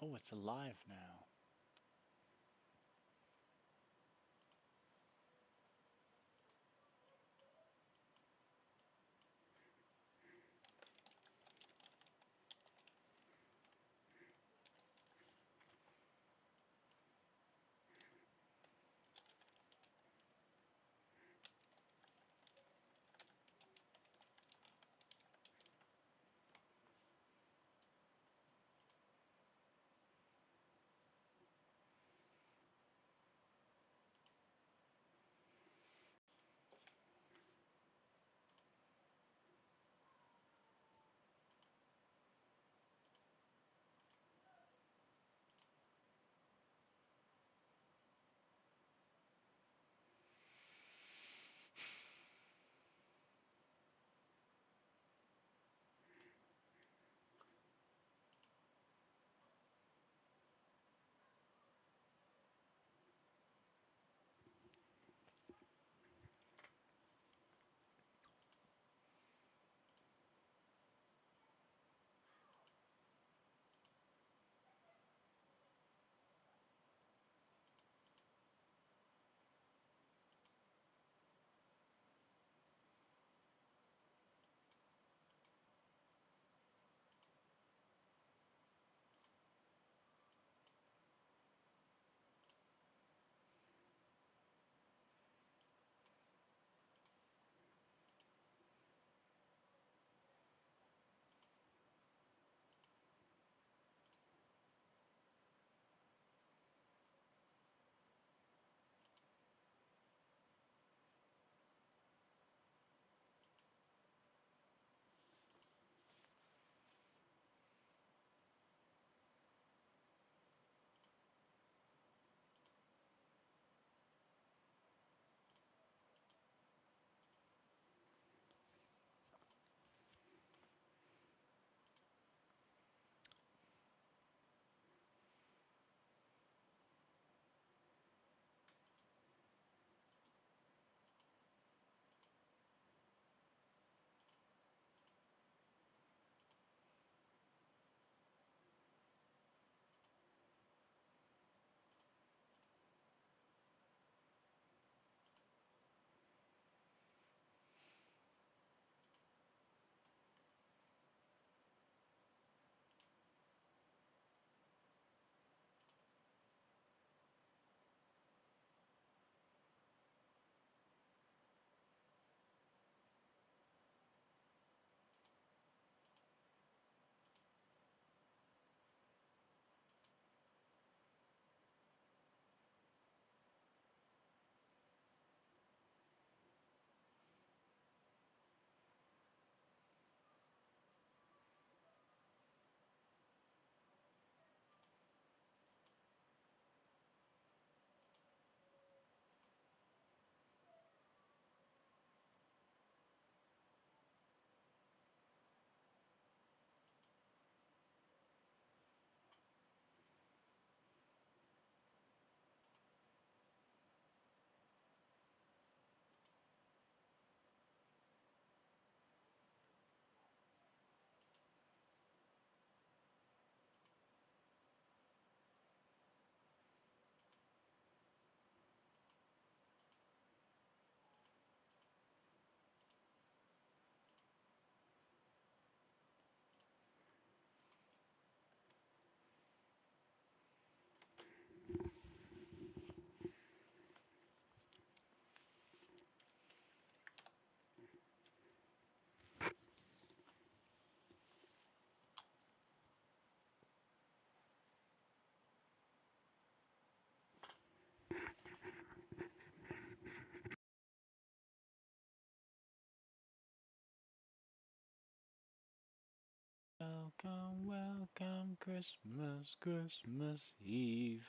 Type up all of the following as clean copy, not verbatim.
Oh, it's alive now. Welcome, welcome, Christmas, Christmas Eve.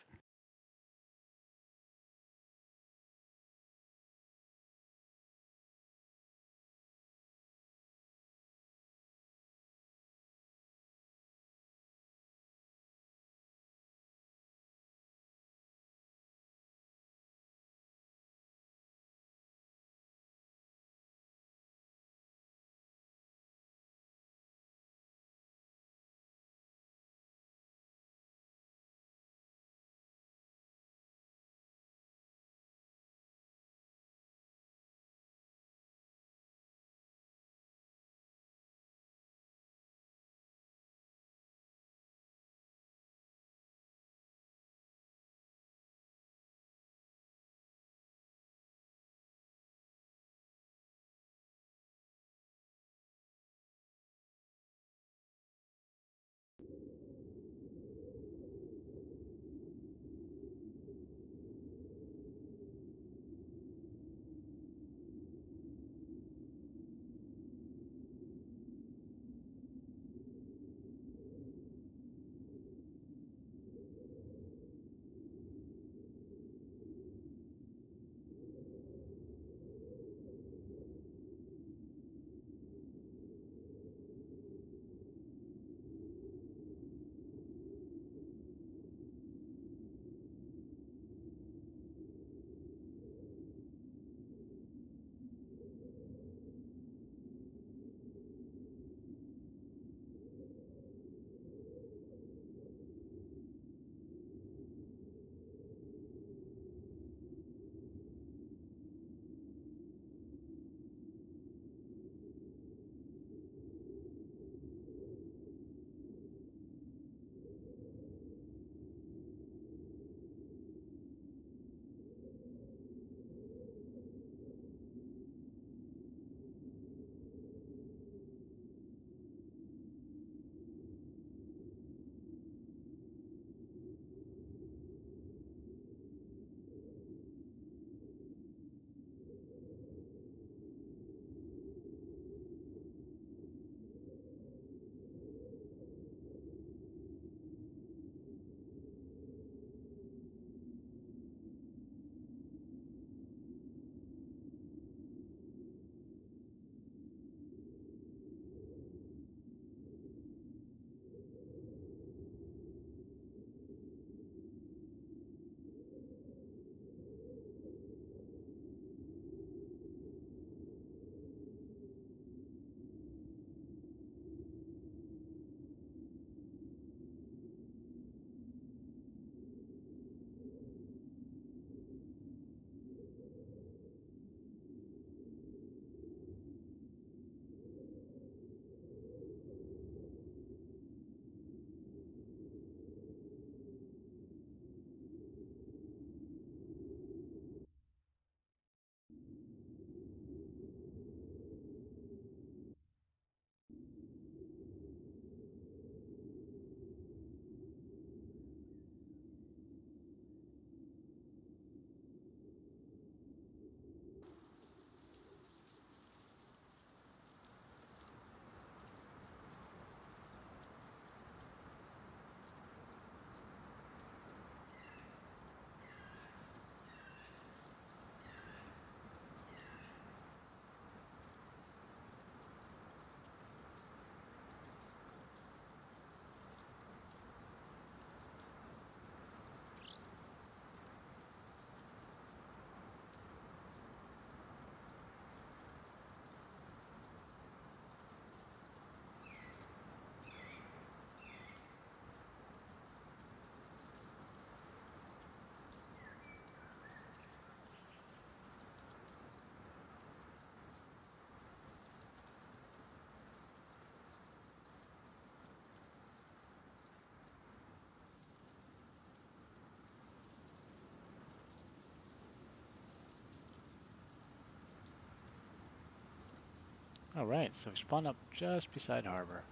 Alright, so we spawned up just beside harbor.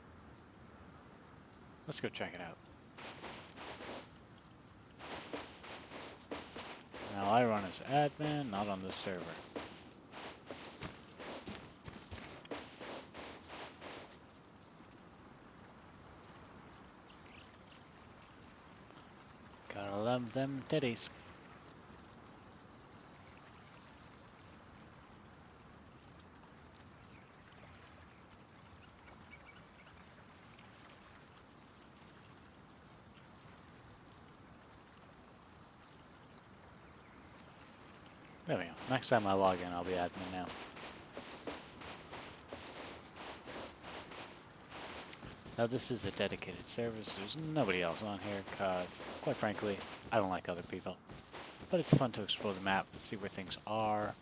Let's go check it out. Now I run as admin, not on this server. Gotta love them titties. There we go. Next time I log in, I'll be admin now. Now this is a dedicated service. There's nobody else on here because, quite frankly, I don't like other people. But it's fun to explore the map, see where things are,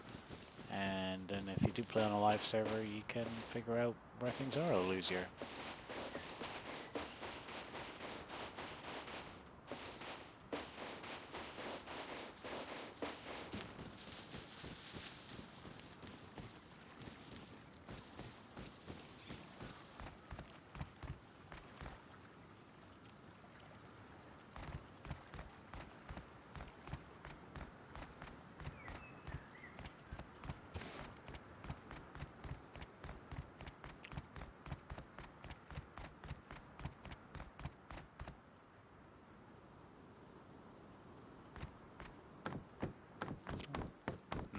and then if you do play on a live server, you can figure out where things are a little easier.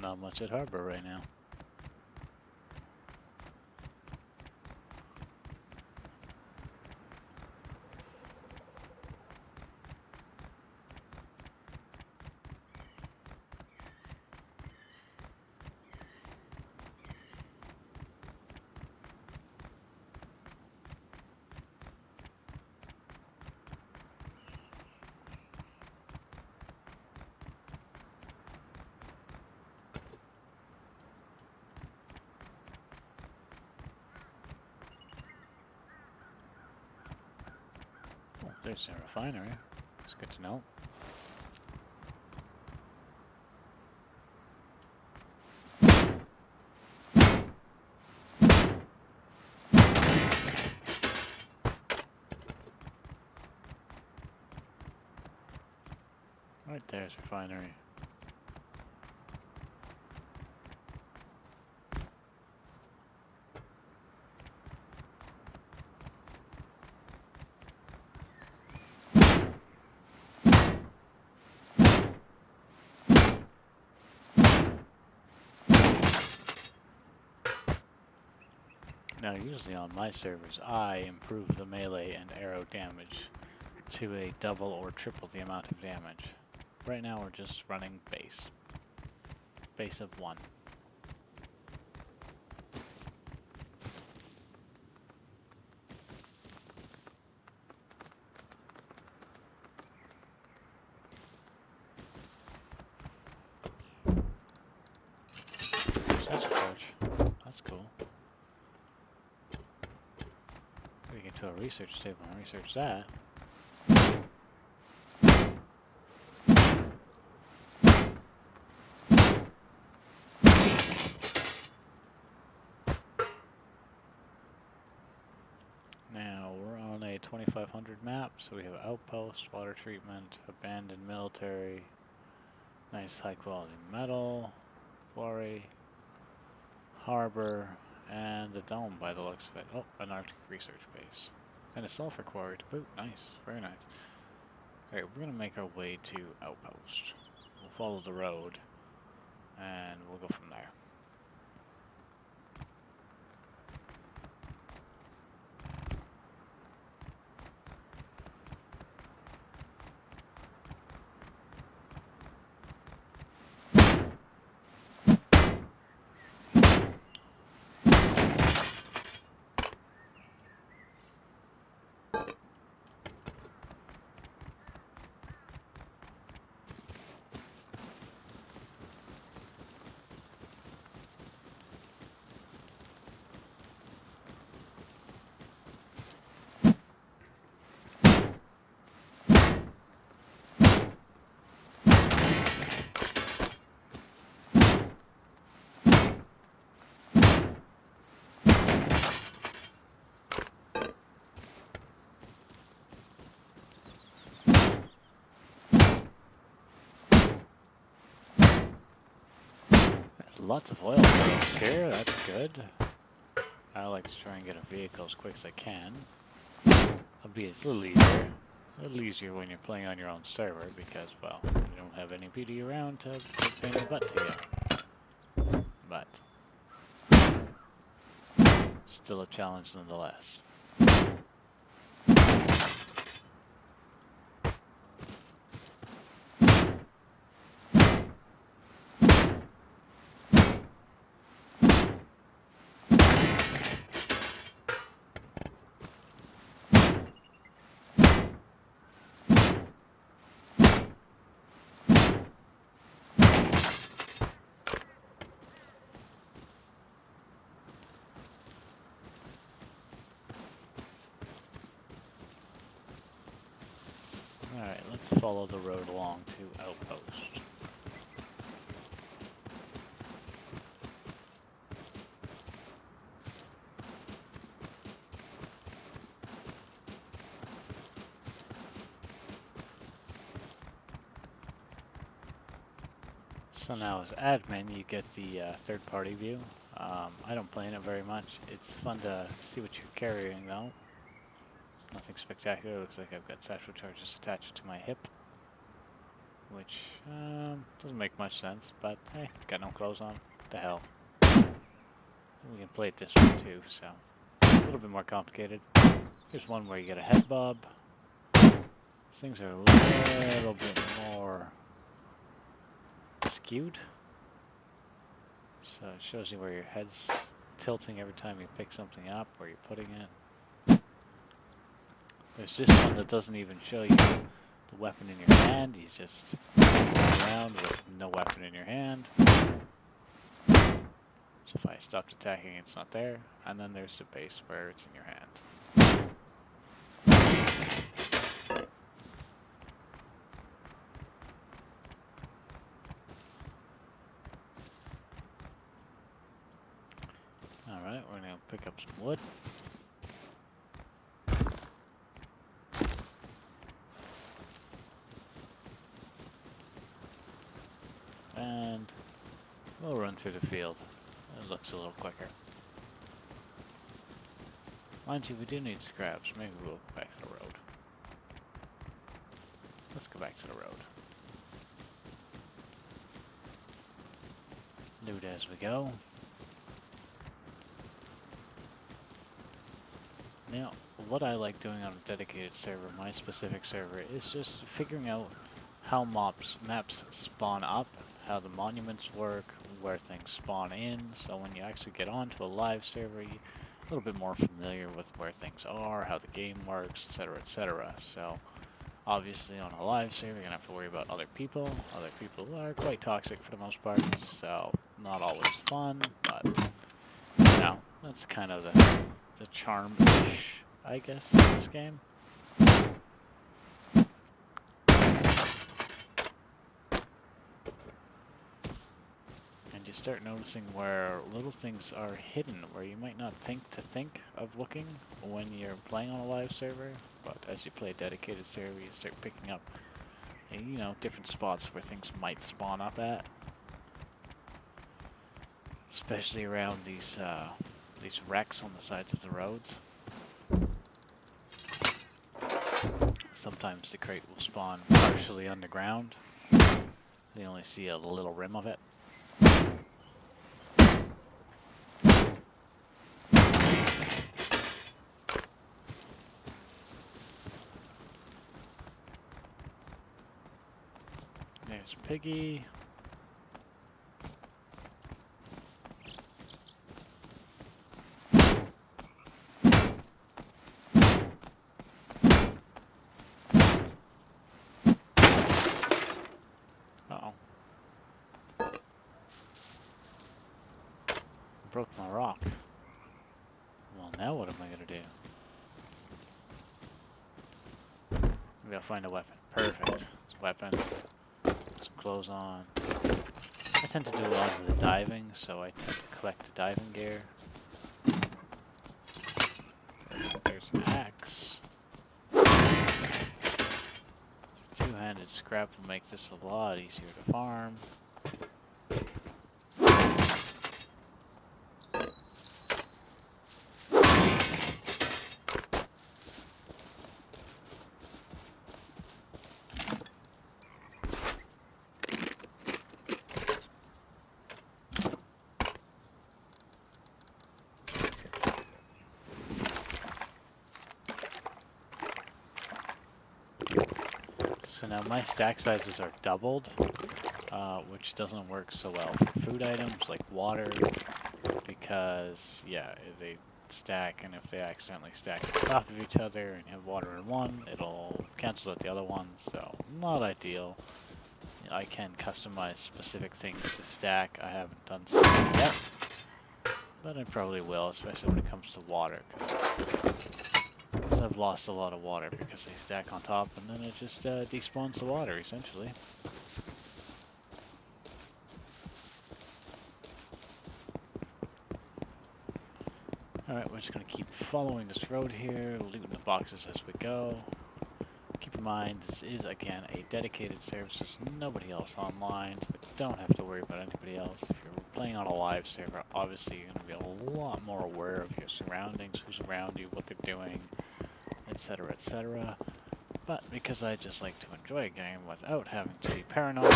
Not much at harbor right now. Oh, there's a refinery. It's good to know. Right there's refinery. Now usually on my servers I improve the melee and arrow damage to a double or triple the amount of damage. Right now we're just running base. Base of 1. That's a torch. That's cool. We get to a research table and research that. Now we're on a 2500 map, so we have outpost, water treatment, abandoned military, nice high quality metal, quarry, harbor, and the dome by the looks of it. Oh, an Arctic research base. And a sulfur quarry to boot. Nice, very nice. Alright, we're gonna make our way to outpost. We'll follow the road, and we'll go from there. Lots of oil barrels here, that's good. I like to try and get a vehicle as quick as I can. It'll be a little easier. A little easier when you're playing on your own server because, well, you don't have anybody around to pain in the butt to you. But still a challenge nonetheless. Alright, let's follow the road along to Outpost. So now as admin, you get the third-party view. I don't play in it very much. It's fun to see what you're carrying though. Nothing spectacular. Looks like I've got satchel charges attached to my hip. Which doesn't make much sense, but hey, got no clothes on. What the hell. We can play it this way too, so a little bit more complicated. Here's one where you get a head bob. Things are a little bit more skewed. So it shows you where your head's tilting every time you pick something up, where you're putting it. There's this one that doesn't even show you the weapon in your hand. You just go around with no weapon in your hand. So if I stopped attacking, it's not there. And then there's the base where it's in your hand. Alright, we're going to pick up some wood. And we'll run through the field. It looks a little quicker. Mind you, we do need scraps. Maybe we'll go back to the road. Let's go back to the road. Loot as we go. Now, what I like doing on a dedicated server, my specific server, is just figuring out how maps spawn up, how the monuments work, where things spawn in, so when you actually get onto a live server, you're a little bit more familiar with where things are, how the game works, etc., etc. So, obviously on a live server, you're going to have to worry about other people. Other people are quite toxic for the most part, so not always fun, but, you know, that's kind of the charm-ish, I guess, in this game. And you start noticing where little things are hidden, where you might not think of looking when you're playing on a live server, but as you play a dedicated server, you start picking up, you know, different spots where things might spawn up at. Especially around these wrecks on the sides of the roads. Sometimes the crate will spawn partially underground. You only see a little rim of it. There's Piggy. Broke my rock. Well, now what am I gonna do? We gotta find a weapon. Perfect. It's a weapon. Some clothes on. I tend to do a lot of the diving, so I tend to collect the diving gear. There's an axe. Two-handed scrap will make this a lot easier to farm. So now my stack sizes are doubled, which doesn't work so well for food items like water, because, yeah, they stack, and if they accidentally stack on top of each other and you have water in one, it'll cancel out the other one, so not ideal. I can customize specific things to stack. I haven't done so yet, but I probably will, especially when it comes to water, because I've lost a lot of water because they stack on top and then it just despawns the water, essentially. Alright, we're just going to keep following this road here, looting the boxes as we go. Keep in mind, this is, again, a dedicated server, so there's nobody else online, so we don't have to worry about anybody else. If you're playing on a live server, obviously you're going to be a lot more aware of your surroundings, who's around you, what they're doing, etc., etc. But because I just like to enjoy a game without having to be paranoid,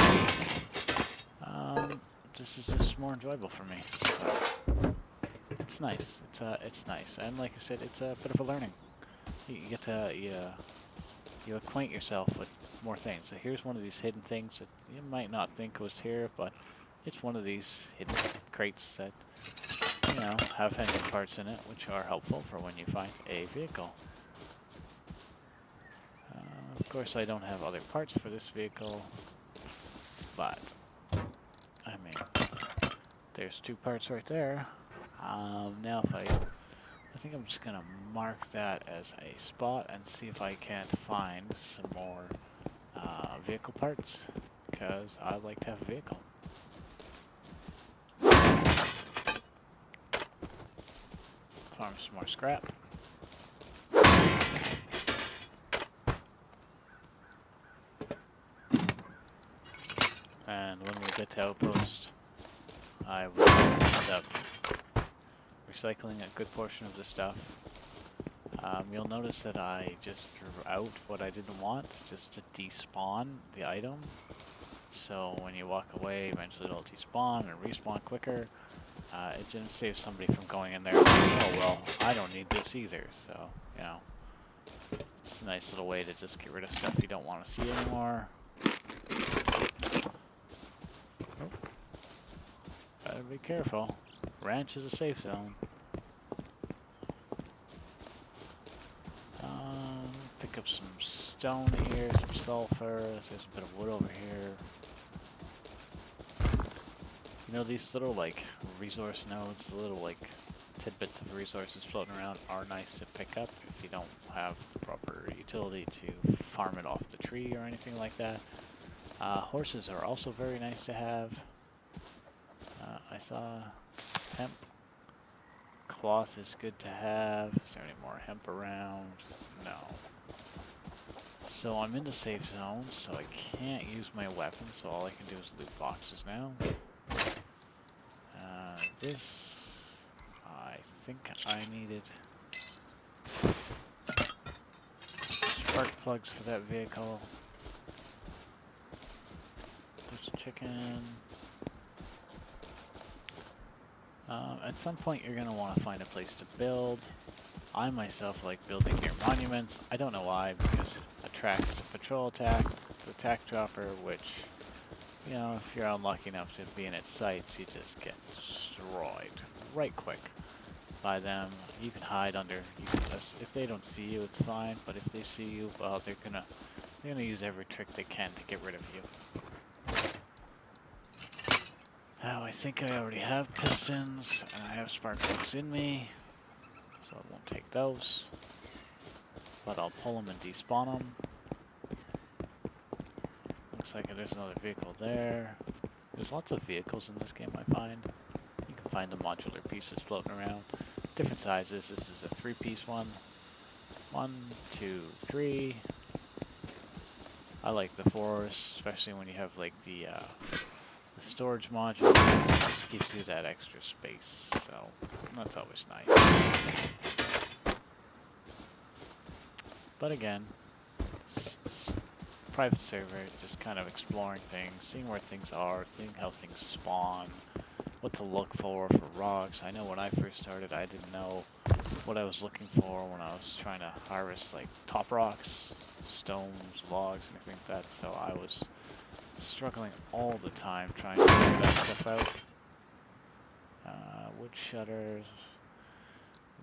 this is just more enjoyable for me. So it's nice. It's nice, and like I said, it's a bit of a learning. You get to you acquaint yourself with more things. So here's one of these hidden things that you might not think was here, but it's one of these hidden crates that, you know, have engine parts in it, which are helpful for when you find a vehicle. Of course, I don't have other parts for this vehicle, but I mean, there's 2 parts right there. Now if I think I'm just gonna mark that as a spot and see if I can't find some more vehicle parts, because I'd like to have a vehicle. Farm some more scrap. And when we get to Outpost, I will end up recycling a good portion of the stuff. You'll notice that I just threw out what I didn't want, just to despawn the item. So when you walk away, eventually it'll despawn and respawn quicker. It didn't save somebody from going in there and saying, oh well, I don't need this either. So, you know, it's a nice little way to just get rid of stuff you don't want to see anymore. Oh. Better be careful. Ranch is a safe zone. Pick up some stone here, some sulfur. There's a bit of wood over here. You know, these little, like, resource nodes, little, like, tidbits of resources floating around are nice to pick up if you don't have the proper utility to farm it off the tree or anything like that. Horses are also very nice to have. I saw hemp. Cloth is good to have. Is there any more hemp around? No. So I'm in the safe zone, so I can't use my weapon, so all I can do is loot boxes now. This, I think I needed spark plugs for that vehicle. There's a chicken. At some point you're going to want to find a place to build. I myself like building near monuments. I don't know why, because it attracts the patrol attack, the attack dropper, which, you know, if you're unlucky enough to be in its sights, you just get destroyed right quick by them. You can hide under, if they don't see you, it's fine, but if they see you, well, they're gonna use every trick they can to get rid of you. Now, I think I already have pistons, and I have spark plugs in me, so I won't take those. But I'll pull them and despawn them. Looks like there's another vehicle there. There's lots of vehicles in this game, I find. You can find the modular pieces floating around. Different sizes. This is a 3-piece one. 1, 2, 3. I like the 4s, especially when you have like the storage module. It just gives you that extra space, so that's always nice. But again, private server, just kind of exploring things, seeing where things are, seeing how things spawn, what to look for rocks. I know when I first started, I didn't know what I was looking for when I was trying to harvest like top rocks, stones, logs, anything like that, so I was struggling all the time trying to get that stuff out. Wood shutters.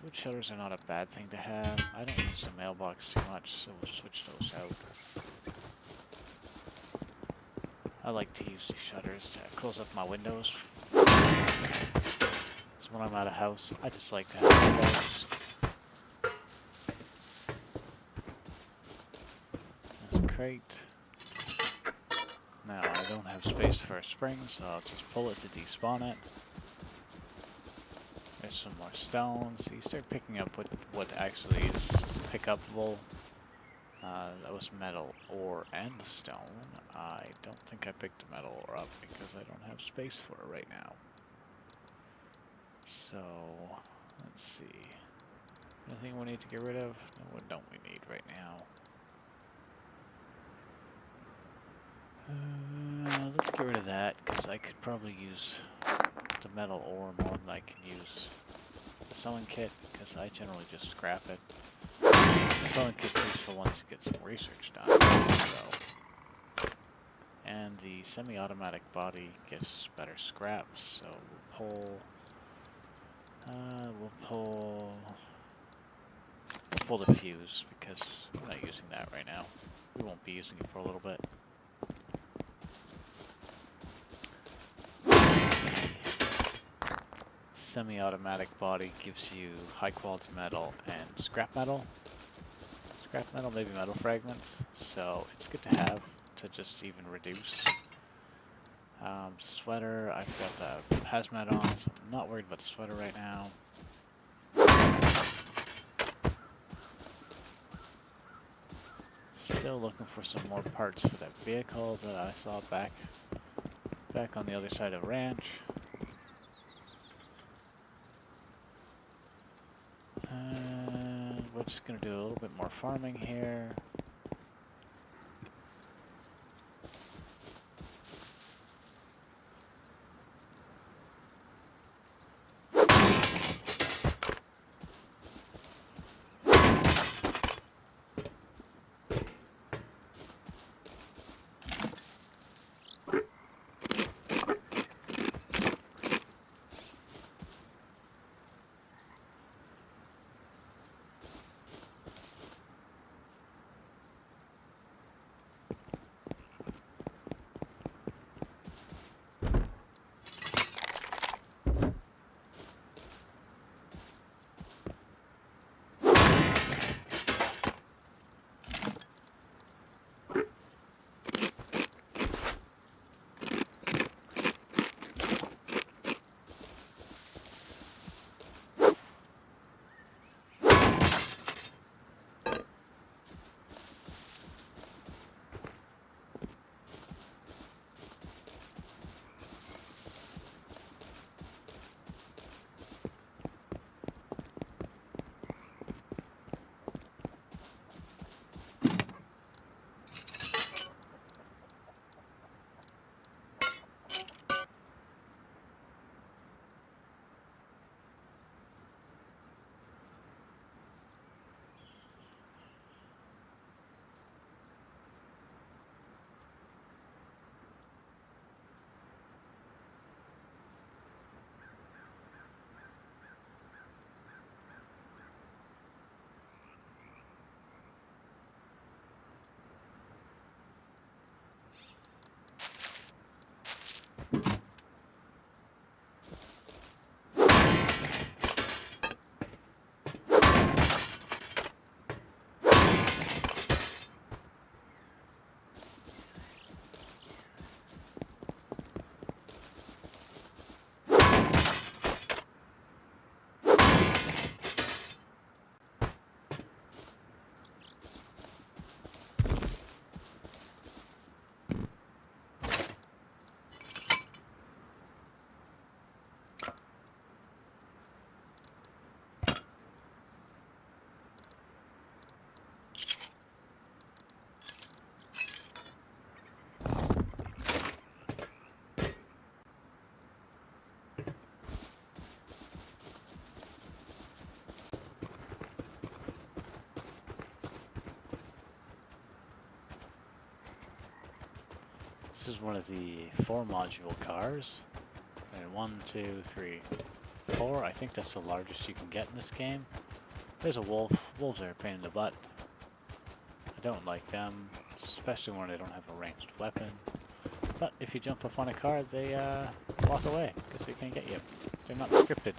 Wood shutters are not a bad thing to have. I don't use the mailbox too much, so we'll switch those out. I like to use the shutters to close up my windows. So when I'm at a house, I just like to have windows. There's a crate. Now I don't have space for a spring, so I'll just pull it to despawn it. There's some more stones. You start picking up what actually is pick-upable. That was metal ore and stone. I don't think I picked the metal ore up because I don't have space for it right now. So, let's see. Anything we need to get rid of? No, what don't we need right now? Let's get rid of that because I could probably use the metal ore more than I can use the sewing kit because I generally just scrap it. The sewing kit is for ones to get some research done. So. And the semi-automatic body gives better scraps, so we'll pull the fuse because we're not using that right now. We won't be using it for a little bit. Semi-automatic body gives you high quality metal and scrap metal. Scrap metal, maybe metal fragments, so it's good to have to just even reduce. Sweater, I've got the hazmat on, so I'm not worried about the sweater right now. Still looking for some more parts for that vehicle that I saw back on the other side of the ranch. We're just gonna do a little bit more farming here. This is one of the 4 module cars. And 1, 2, 3, 4. I think that's the largest you can get in this game. There's a wolf. Wolves are a pain in the butt. I don't like them, especially when they don't have a ranged weapon. But if you jump up on a car, they walk away because they can't get you. They're not scripted.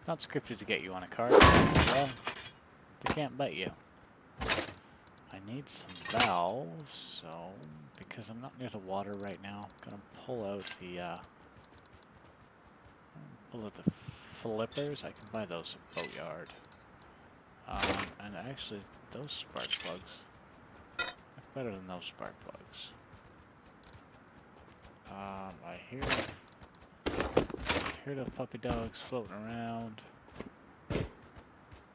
Not scripted to get you on a car. Well, they can't bite you. I need some valves, so because I'm not near the water right now, I'm gonna pull out the flippers. I can buy those at Boatyard. And actually, those spark plugs are better than those spark plugs. I hear the puppy dogs floating around.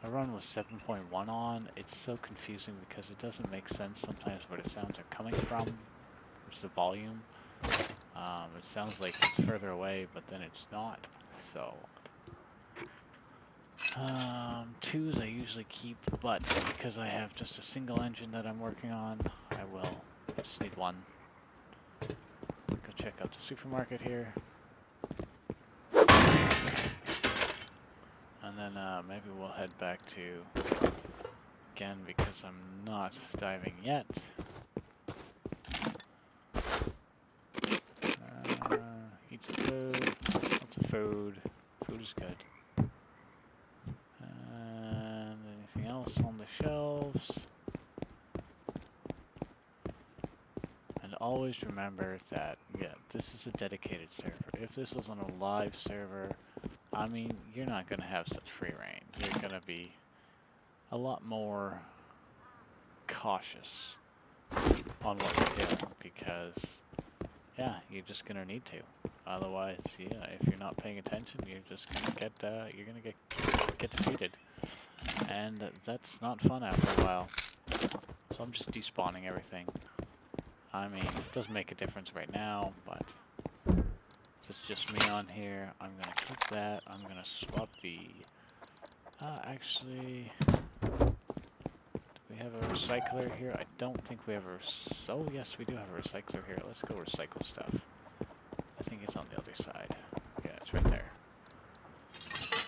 I run with 7.1 on. It's so confusing because it doesn't make sense sometimes where the sounds are coming from, which is the volume. It sounds like it's further away, but then it's not. So, 2s I usually keep, but because I have just a single engine that I'm working on, I will just need 1. Go check out the supermarket here. And then maybe we'll head back to, again, because I'm not diving yet. Eat some food, lots of food. Food is good. And anything else on the shelves? And always remember that, yeah, this is a dedicated server. If this was on a live server, I mean, you're not going to have such free reign. You're going to be a lot more cautious on what you're doing because, yeah, you're just going to need to. Otherwise, yeah, if you're not paying attention, you're just going to get defeated. And that's not fun after a while. So I'm just despawning everything. I mean, it doesn't make a difference right now, but it's just me on here. I'm gonna keep that. I'm gonna swap the... actually... Do we have a recycler here? I don't think we have a... Oh, yes, we do have a recycler here. Let's go recycle stuff. I think it's on the other side. Yeah, it's right there.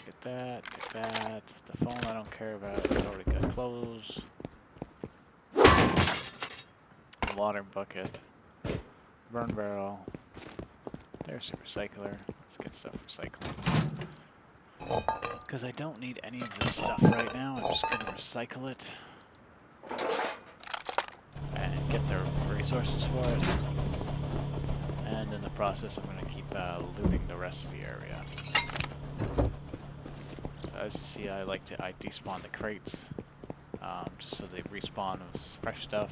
Get that, get that. The phone I don't care about. I already got clothes. Water bucket. Burn barrel. There's a recycler. Let's get stuff recycled. Because I don't need any of this stuff right now. I'm just going to recycle it. And get the resources for it. And in the process, I'm going to keep looting the rest of the area. So as you see, I despawn the crates. Just so they respawn with fresh stuff.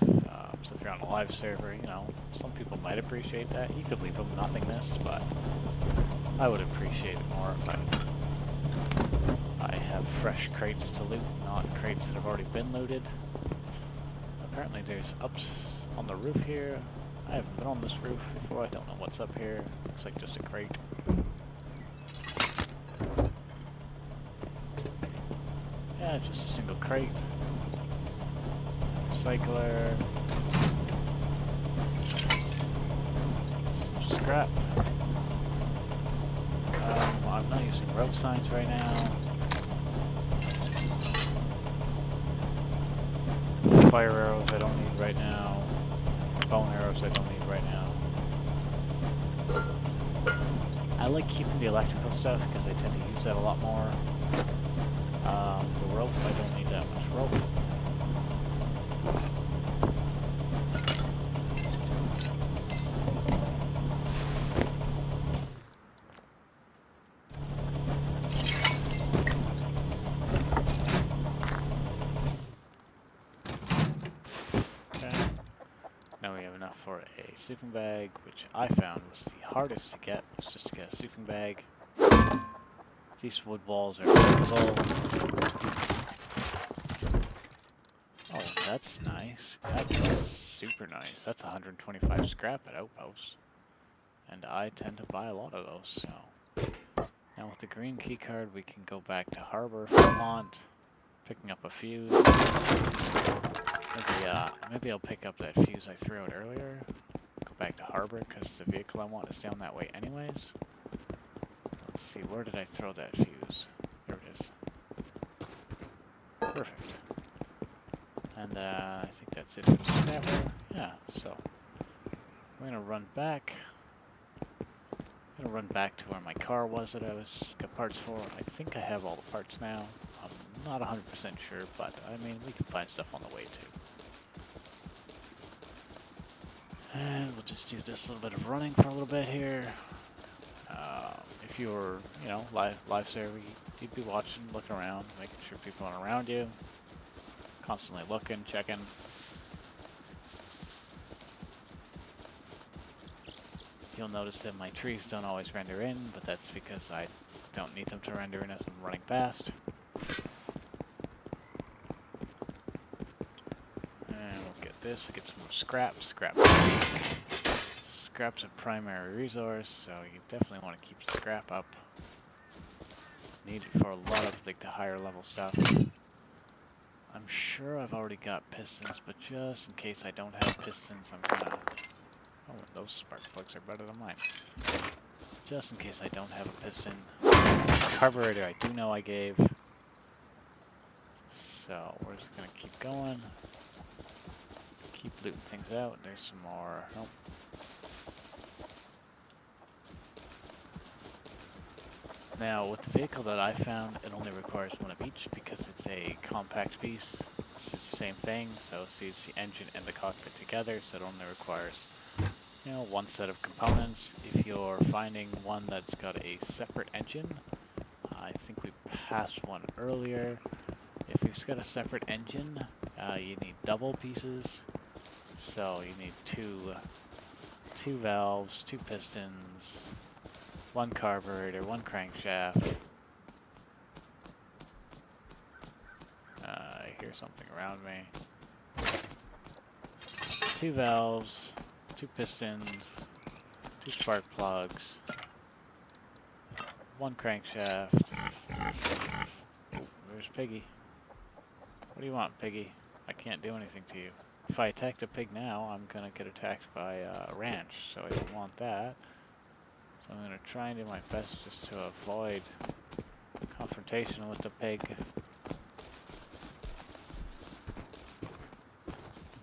So if you're on a live server, you know, some people might appreciate that. You could leave them nothingness, but I would appreciate it more if I have fresh crates to loot, not crates that have already been looted. Apparently there's ups on the roof here. I haven't been on this roof before. I don't know what's up here. Looks like just a crate. Yeah, just a single crate. Recycler. Some scrap. I'm not using road signs right now. Fire arrows I don't need right now. Bone arrows I don't need right now. I like keeping the electrical stuff because I tend to use that a lot more. The rope, I don't need that much rope. For a sleeping bag, which I found was the hardest to get, was just to get a sleeping bag. These wood balls are breakable. Oh, that's nice. That's super nice. That's 125 scrap at Outpost. And I tend to buy a lot of those, so. Now with the green key card, we can go back to Harbor if we want. Picking up a fuse. Maybe I'll pick up that fuse I threw out earlier. Go back to harbor because the vehicle I want is down that way anyways. Let's see, where did I throw that fuse? There it is. Perfect. And I think that's it for the scrapper. Yeah, so we're gonna run back. I'm gonna run back to where my car was that I was got parts for. I think I have all the parts now. I'm not 100% sure, but I mean, we can find stuff on the way too. And we'll just do this little bit of running for a little bit here. If you were, you know, live server, you'd be watching, looking around, making sure people aren't around you. Constantly looking, checking. You'll notice that my trees don't always render in, but that's because I don't need them to render in as I'm running fast. And we'll get this, we get some more scrap. Scrap's a primary resource, so you definitely want to keep the scrap up. Need it for a lot of the higher level stuff. I'm sure I've already got pistons, but just in case I don't have pistons, I'm gonna... Oh, those spark plugs are better than mine. Just in case I don't have a piston. Carburetor I do know I gave. So we're just gonna keep going. Keep looting things out. There's some more. Nope. Now, with the vehicle that I found, it only requires one of each because it's a compact piece. This is the same thing, so it's the engine and the cockpit together, so it only requires, you know, one set of components. If you're finding one that's got a separate engine, I think we passed one earlier. If it's got a separate engine, you need double pieces. So you need two valves, two pistons, one carburetor, one crankshaft. I hear something around me. Two valves, two pistons, two spark plugs, one crankshaft. Oh, there's Piggy. What do you want, Piggy? I can't do anything to you. If I attack a pig now, I'm gonna get attacked by a ranch, so I don't want that. So I'm gonna try and do my best just to avoid confrontation with the pig.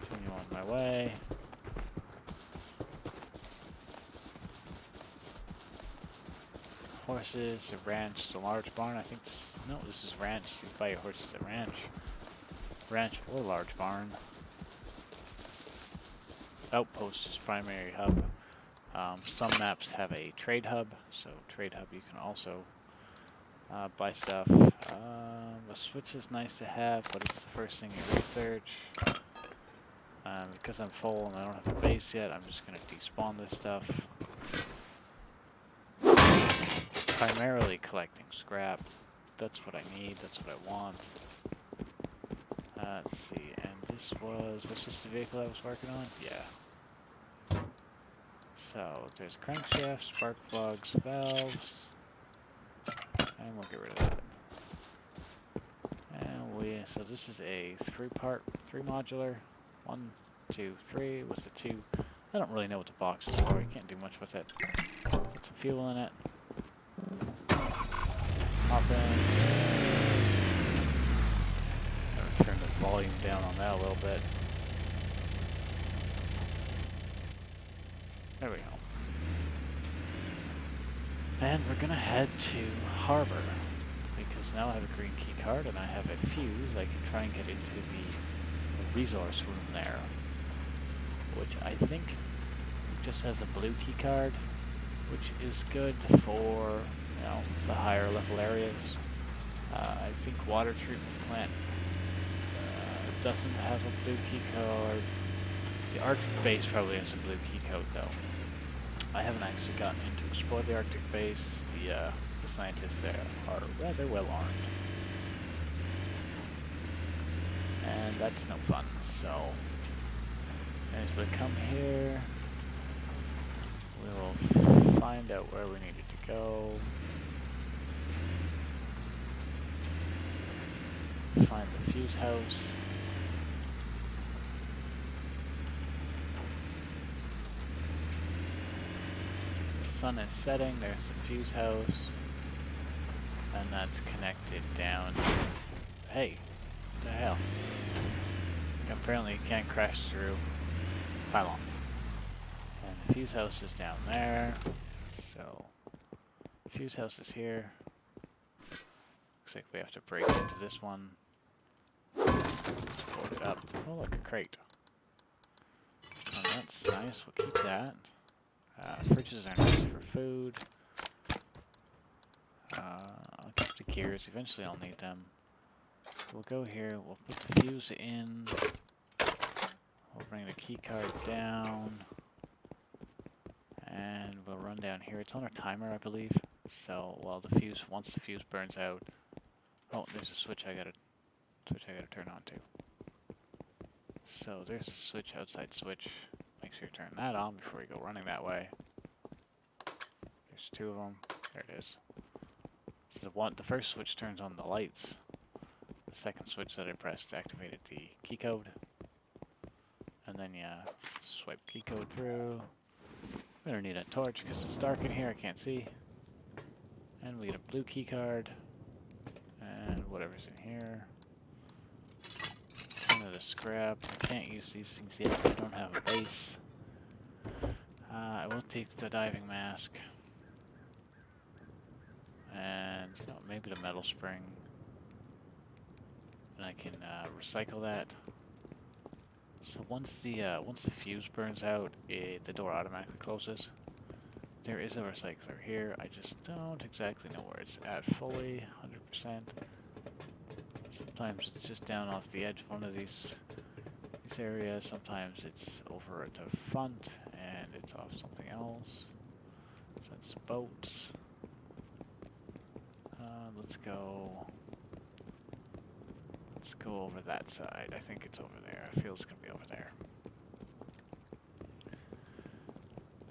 Continue on my way. Horses, the ranch, the large barn. I think this, no, this is ranch. You can buy your horses at ranch. Ranch or large barn. Outpost is primary hub. Some maps have a trade hub, so trade hub you can also buy stuff. The switch is nice to have, but it's the first thing you research. Because I'm full and I don't have a base yet, I'm just going to despawn this stuff. Primarily collecting scrap. That's what I need, that's what I want. Let's see, and this was this the vehicle I was working on? Yeah. So, there's crankshaft, spark plugs, valves, and we'll get rid of that. And so this is a three modular, 1, 2, 3, with the two. I don't really know what the box is for, you can't do much with it. Put some fuel in it. Hop in. Gotta turn the volume down on that a little bit. There we go. And we're gonna head to harbor, because now I have a green key card and I have a fuse. I can try and get into the resource room there, which I think just has a blue key card, which is good for, you know, the higher level areas. I think water treatment plant doesn't have a blue key card. The Arctic base probably has a blue key code though. I haven't actually gotten in to explore the Arctic base. The scientists there are rather well armed. And that's no fun, so as we come here, we'll find out where we needed to go. Find the fuse house. sun is setting. There's the fuse house. And that's connected down. Hey, what the hell? Apparently you can't crash through pylons. And the fuse house is down there. So, fuse house is here. Looks like we have to break into this one. Board it up. Oh, look, a crate. Oh, that's nice. We'll keep that. Fridges are nice for food. I'll keep the gears. Eventually I'll need them. We'll go here. We'll put the fuse in. We'll bring the key card down. And we'll run down here. It's on our timer, I believe. So, while the fuse, once the fuse burns out... Oh, there's a switch I gotta turn on too. So, there's a switch, outside switch. Make sure you turn that on before you go running that way. There's two of them. There it is. So the first switch turns on the lights. The second switch that I pressed activated the key code. And then you swipe key code through. We don't need a torch because it's dark in here, I can't see. And we get a blue key card. And whatever's in here. Another scrap. I can't use these things yet. I don't have a base. I will take the diving mask. And, you know, maybe the metal spring. And I can recycle that. So once the fuse burns out, the door automatically closes. There is a recycler here. I just don't exactly know where it's at fully, 100%. Sometimes it's just down off the edge of one of these areas. Sometimes it's over at the front and it's off something else. So it's boats. Let's go over that side. I think it's over there. I feel it's gonna be over there.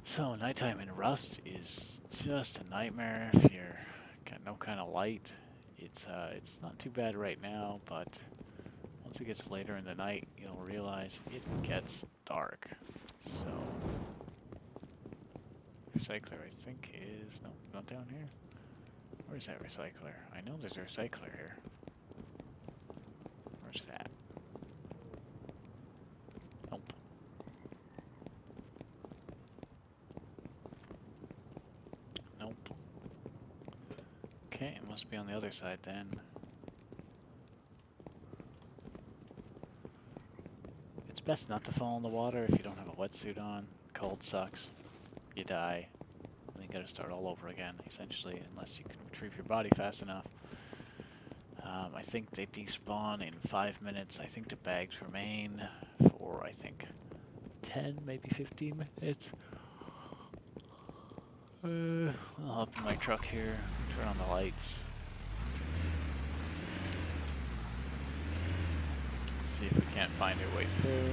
So nighttime in Rust is just a nightmare if you're got no kind of light. It's not too bad right now, but once it gets later in the night, you'll realize it gets dark. So recycler, I think, is no, not down here. Where's that recycler? I know there's a recycler here. Where's it at? Nope. Nope. Okay, it must be on the other side then. It's best not to fall in the water if you don't have a wetsuit on. Cold sucks. You die. And you gotta start all over again, essentially, unless you can retrieve your body fast enough. I think they despawn in 5 minutes. I think the bags remain for, I think, 10, maybe 15 minutes. I'll hop in my truck here, turn on the lights. See if we can't find our way through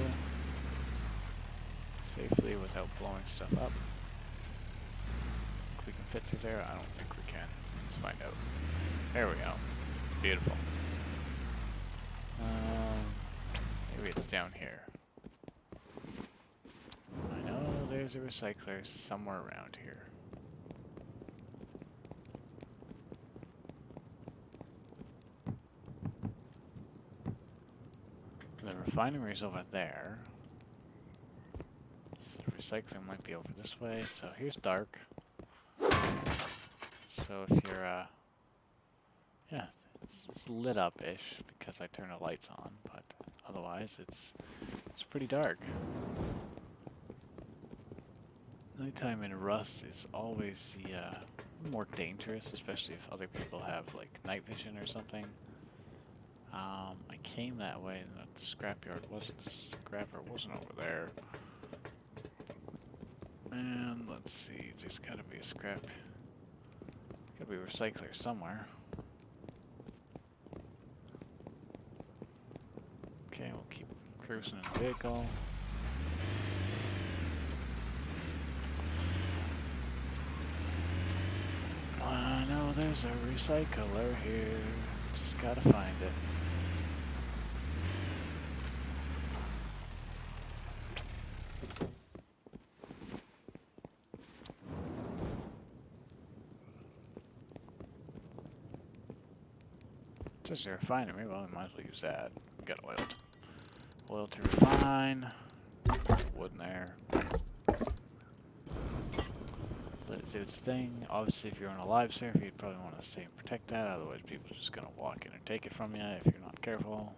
safely without blowing stuff up. Think we can fit through there? I don't think we can. Let's find out. There we go. Beautiful. Maybe it's down here. I know there's a recycler somewhere around here. The refinery is over there. So the recycling might be over this way. So here's dark. So if you're, yeah, it's lit up-ish because I turn the lights on, but otherwise it's pretty dark. Nighttime in Rust is always the more dangerous, especially if other people have like night vision or something. I came that way and the scrapyard wasn't, the scrapper wasn't over there. And let's see, there's gotta be a scrap, gotta be a recycler somewhere. Okay, we'll keep cruising in the vehicle. I know there's a recycler here, just gotta find it. Just a refinery. Well, we might as well use that. We got oil. Oil to refine. Wood in there. Let it do its thing. Obviously, if you're on a live server, you'd probably want to stay and protect that. Otherwise, people are just going to walk in and take it from you if you're not careful.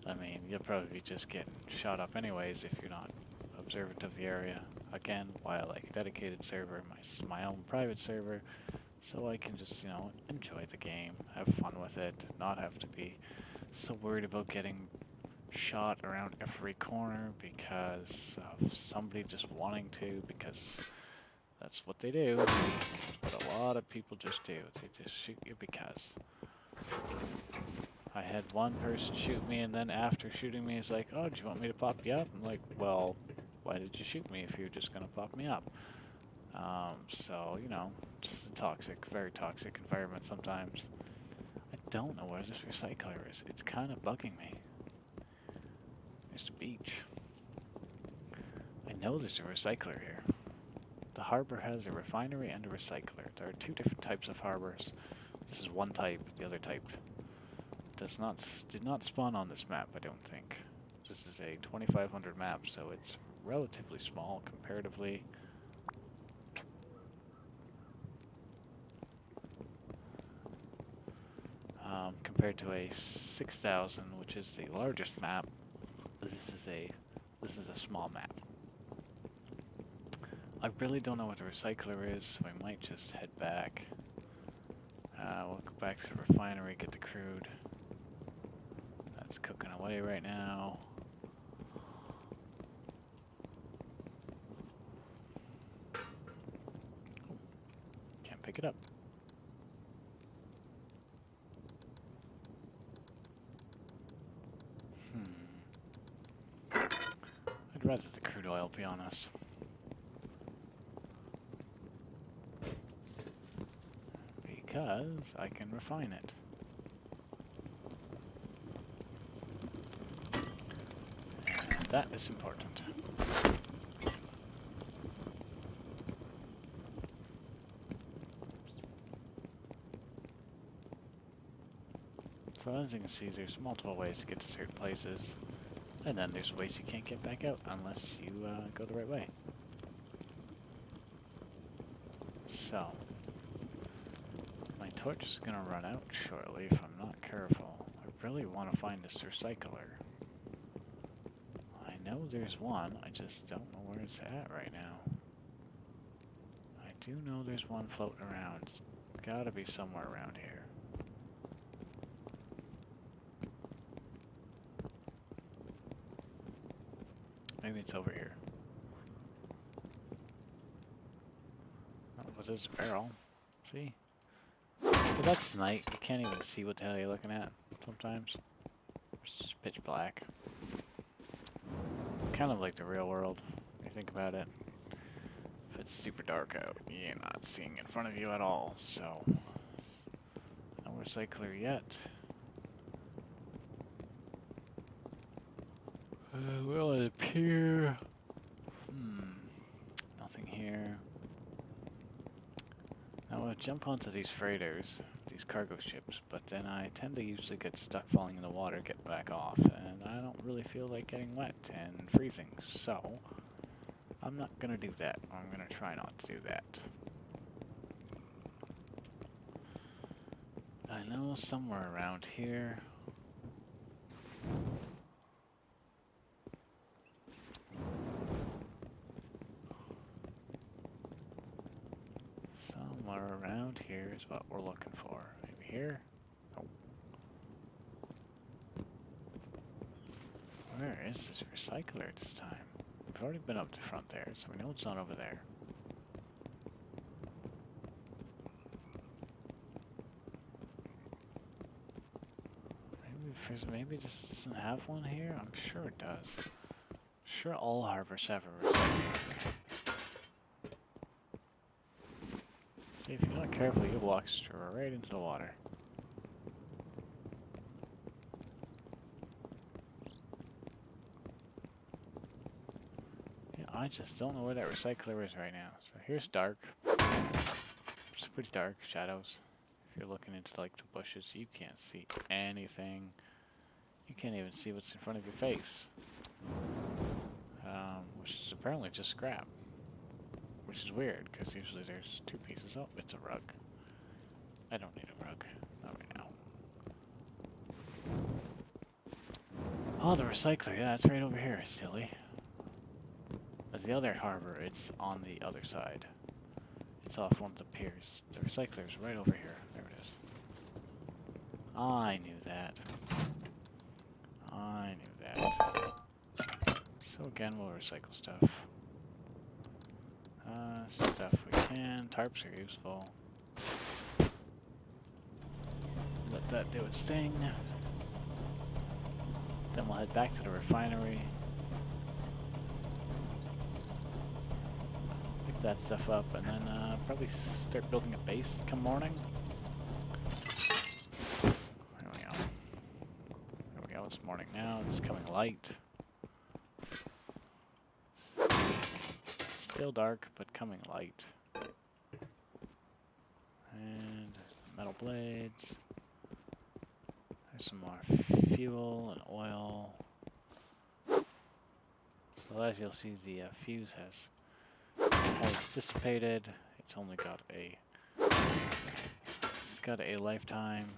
I mean, you'll probably be just getting shot up anyways if you're not observant of the area. Again, why I like a dedicated server, my own private server, so I can just, you know, enjoy the game, have fun with it, not have to be so worried about getting shot around every corner because of somebody just wanting to, because that's what they do. That's what a lot of people just do. They just shoot you because. I had one person shoot me, and then after shooting me, he's like, "Oh, do you want me to pop you up?" I'm like, "Well, why did you shoot me if you're just gonna pop me up?" So, you know, it's a toxic, very toxic environment sometimes. I don't know where this recycler is. It's kind of bugging me. There's the beach. I know there's a recycler here. The harbor has a refinery and a recycler. There are two different types of harbors. This is one type, the other type did not spawn on this map, I don't think. This is a 2500 map, so it's relatively small comparatively. Compared to a 6000, which is the largest map, this is a small map. I really don't know what the recycler is, so I might just head back. We'll go back to the refinery, get the crude. That's cooking away right now. Can't pick it up. I'd rather the crude oil, be honest. Because I can refine it. And that is important. So as you can see, there's multiple ways to get to certain places. And then there's ways you can't get back out unless you go the right way. So, my torch is going to run out shortly if I'm not careful. I really want to find this recycler. I know there's one, I just don't know where it's at right now. I do know there's one floating around. It's gotta be somewhere around here. Maybe it's over here. Oh, but there's a barrel. See? But that's night. You can't even see what the hell you're looking at sometimes. It's just pitch black. Kind of like the real world, if you think about it. If it's super dark out, you're not seeing in front of you at all, so... No recycler yet. Will it appear? Nothing here. Now I'll jump onto these freighters, these cargo ships, but then I tend to usually get stuck falling in the water, get back off, and I don't really feel like getting wet and freezing, so I'm not gonna do that. I'm gonna try not to do that. I know somewhere around here. Somewhere around here is what we're looking for. Maybe here? Oh. Where is this recycler this time? We've already been up to front there, so we know it's not over there. Maybe this doesn't have one here? I'm sure it does. Sure all harbors have a recycler. See, if you're not careful, you'll walk straight into the water. Yeah, I just don't know where that recycler is right now. So here's dark. It's pretty dark, shadows. If you're looking into like the bushes, you can't see anything. You can't even see what's in front of your face. Which is apparently just scrap. Which is weird, because usually there's two pieces. Oh, it's a rug. I don't need a rug. Not right now. Oh, the recycler. Yeah, it's right over here, silly. But the other harbor, it's on the other side. It's off one of the piers. The recycler's right over here. There it is. I knew that. I knew that. So again, we'll recycle stuff. Stuff we can. Tarps are useful. Let that do its thing. Then we'll head back to the refinery. Pick that stuff up and then probably start building a base come morning. There we go. There we go, it's morning now. It's coming light. Still dark, but coming light. And metal blades. There's some more fuel and oil. So as you'll see, the fuse has dissipated. It's only got a lifetime.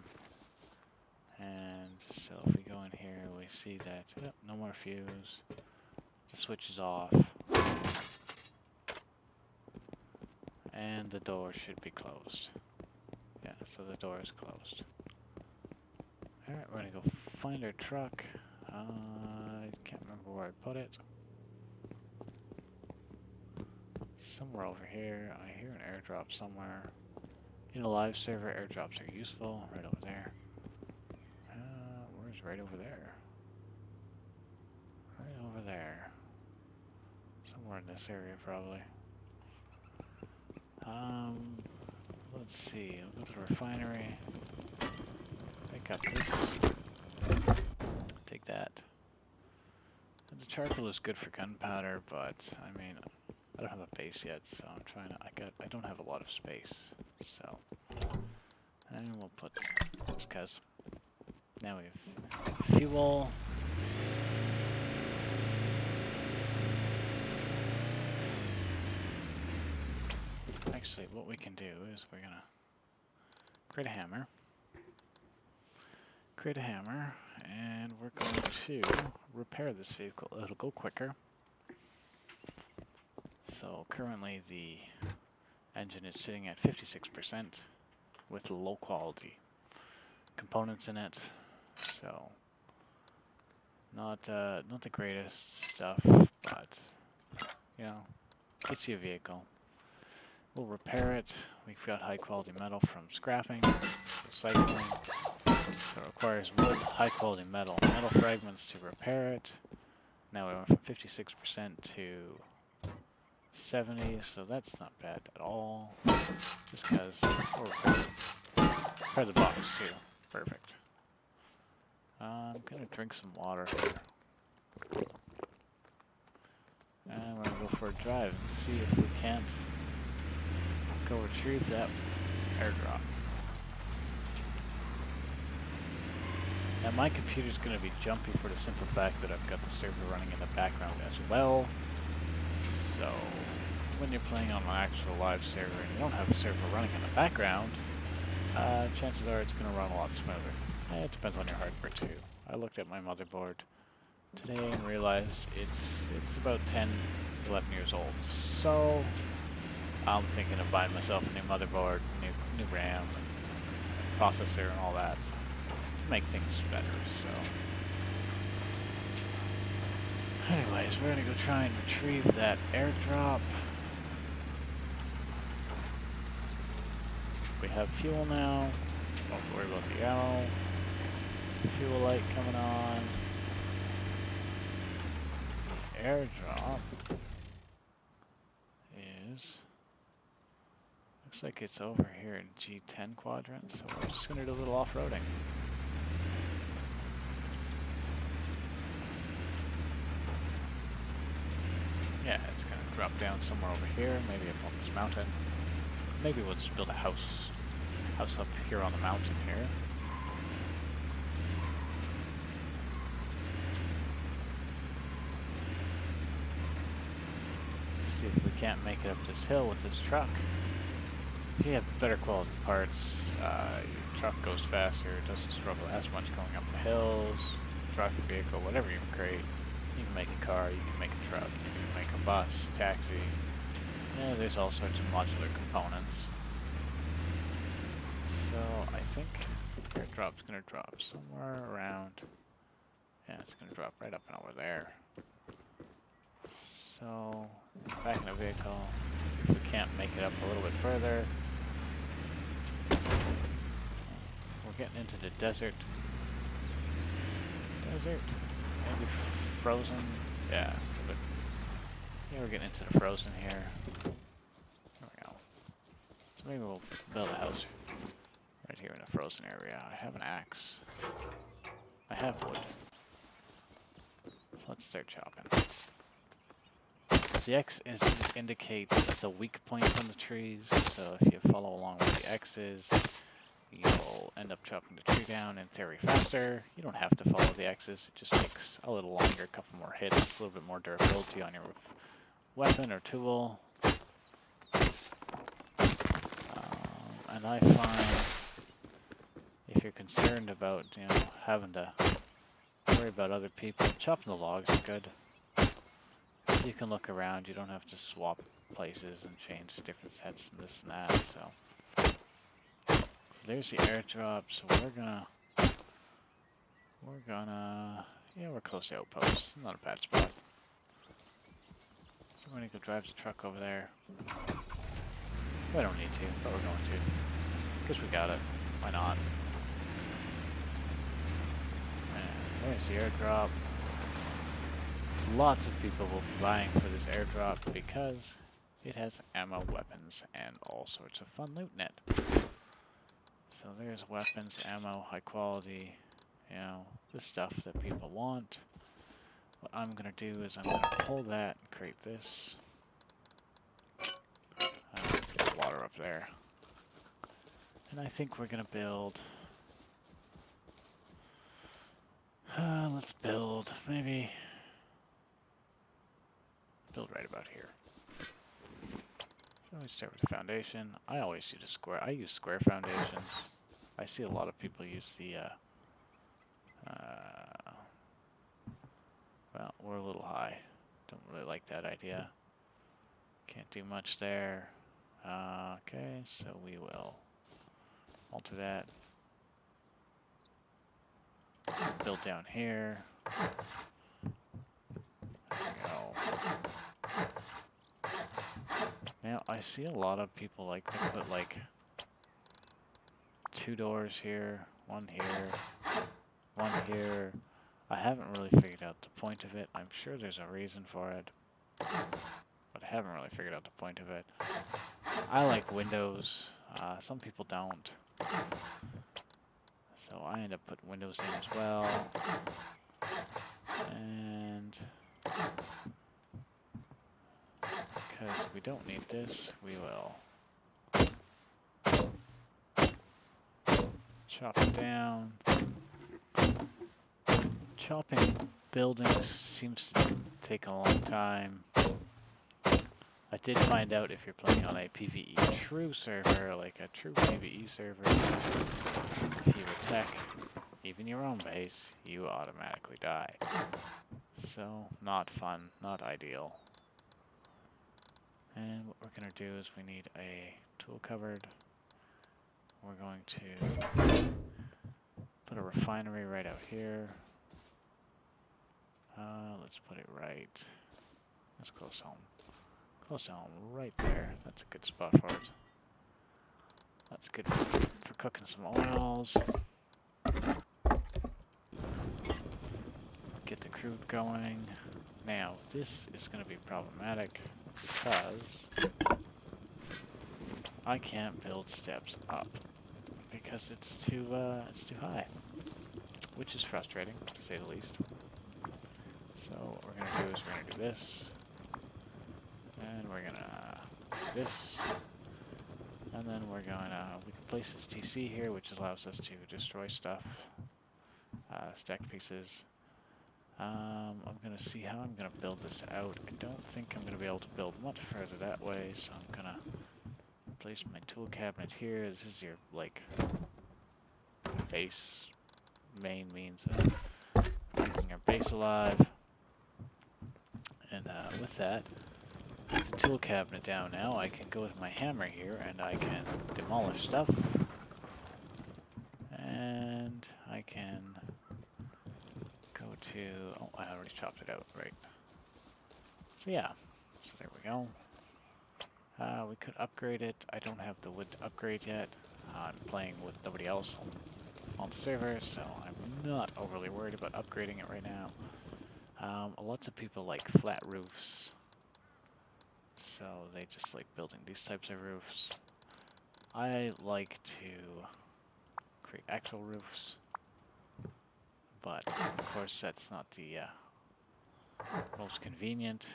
And so if we go in here, we see that yep, no more fuse. The switch is off. And the door should be closed. Yeah, so the door is closed. Alright, we're gonna go find our truck. I can't remember where I put it. Somewhere over here. I hear an airdrop somewhere. In a live server, airdrops are useful. Right over there. Where's right over there? Right over there. Somewhere in this area, probably. Let's see. I'll go to the refinery. Pick up this. Take that. And the charcoal is good for gunpowder, but I mean, I don't have a base yet, so I'm trying to. I don't have a lot of space, so. And we'll put this because now we have fuel. Actually, what we can do is we're gonna create a hammer. Create a hammer, and we're going to repair this vehicle. It'll go quicker. So currently the engine is sitting at 56% with low quality components in it. So not the greatest stuff, but you know, it's your vehicle. We'll repair it. We've got high quality metal from scrapping, recycling. So it requires wood, high quality metal fragments to repair it. Now we went from 56% to 70, so that's not bad at all. Just because we'll repair the box too. Perfect. I'm gonna drink some water here. And we're gonna go for a drive and see if we can't go retrieve that airdrop. Now my computer's going to be jumpy for the simple fact that I've got the server running in the background as well. So when you're playing on an actual live server and you don't have a server running in the background, chances are it's going to run a lot smoother. It depends on your hardware too. I looked at my motherboard today and realized it's about 10, 11 years old. So I'm thinking of buying myself a new motherboard, new RAM, and processor and all that to make things better, so. Anyways, we're gonna go try and retrieve that airdrop. We have fuel now. Don't worry about the ammo. Fuel light coming on. The airdrop is... looks like it's over here in G10 quadrant, so we're just gonna do a little off-roading. Yeah, it's gonna drop down somewhere over here, maybe up on this mountain. Maybe we'll just build a house house up here on the mountain here. See if we can't make it up this hill with this truck. If you have better quality parts, your truck goes faster, doesn't struggle as much going up the hills, truck, vehicle, whatever you can create. You can make a car, you can make a truck, you can make a bus, taxi. Yeah, there's all sorts of modular components. So I think airdrop's gonna drop somewhere around. Yeah, it's gonna drop right up and over there. So back in the vehicle, see if we can't make it up a little bit further. We're getting into the desert. Maybe frozen. Yeah, but yeah, we're getting into the frozen here. There we go. So maybe we'll build a house right here in the frozen area. I have an axe. I have wood. So let's start chopping. The X indicates the weak points on the trees, so if you follow along with the X's, you'll end up chopping the tree down in theory faster. You don't have to follow the X's, it just takes a little longer, a couple more hits, a little bit more durability on your weapon or tool. And I find if you're concerned about, having to worry about other people, chopping the logs is good. You can look around, you don't have to swap places and change different sets and this and that, so. There's the airdrop, so yeah, we're close to outposts, not a bad spot. So we're gonna go drive the truck over there. We don't need to, but we're going to. Because we got it, why not? And there's the airdrop. Lots of people will be vying for this airdrop because it has ammo, weapons, and all sorts of fun loot in it. So there's weapons, ammo, high quality, the stuff that people want. What I'm gonna do is I'm gonna pull that and create this. Get water up there. And I think we're gonna build. Let's build maybe. Build right about here. So we start with the foundation. I always use a square. I use square foundations. I see a lot of people use the. Well, we're a little high. Don't really like that idea. Can't do much there. Okay, so we will alter that. Build down here. There we go. Now, I see a lot of people like to put like 2 doors here, 1 here, 1 here. I haven't really figured out the point of it. I'm sure there's a reason for it, but I haven't really figured out the point of it. I like windows. Some people don't. So I end up putting windows in as well. And because we don't need this, we will chop it down. Chopping buildings seems to take a long time. I did find out if you're playing on a PvE true server, like a true PvE server, if you attack even your own base, you automatically die. So, not fun, not ideal. And what we're going to do is we need a tool cupboard. We're going to put a refinery right out here. Let's put it right. Let's close to home. Close to home, right there. That's a good spot for it. That's good for cooking some oils. Get the crude going. Now, this is going to be problematic because I can't build steps up because it's too high, which is frustrating to say the least. So what we're going to do is we're going to do this, and we're going to do this, And then we're going to, we can place this TC here, which allows us to destroy stuff, stacked pieces. I'm going to see how I'm going to build this out. I don't think I'm going to be able to build much further that way, so I'm going to place my tool cabinet here. This is your, like, base, main means of keeping your base alive. And with that, with the tool cabinet down now, I can go with my hammer here and I can demolish stuff. And I can go to, oh, I already chopped it out, right. So yeah, so there we go. We could upgrade it. I don't have the wood to upgrade yet. I'm playing with nobody else on the server, so I'm not overly worried about upgrading it right now. Lots of people like flat roofs, so they just like building these types of roofs. I like to create actual roofs, but of course that's not the most convenient,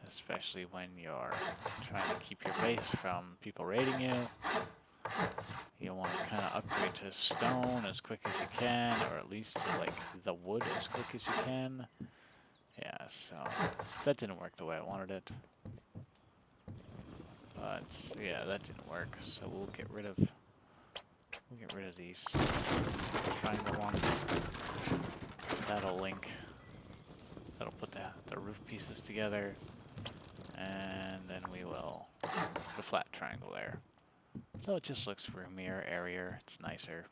especially when you're trying to keep your base from people raiding you. You want to kind of upgrade to stone as quick as you can, or at least to like the wood as quick as you can. Yeah, so that didn't work the way I wanted it. But yeah, that didn't work. So we'll get rid of these triangle ones. That'll link. That'll put the roof pieces together, and then we will put a flat triangle there. So it just looks roomier, airier. It's nicer.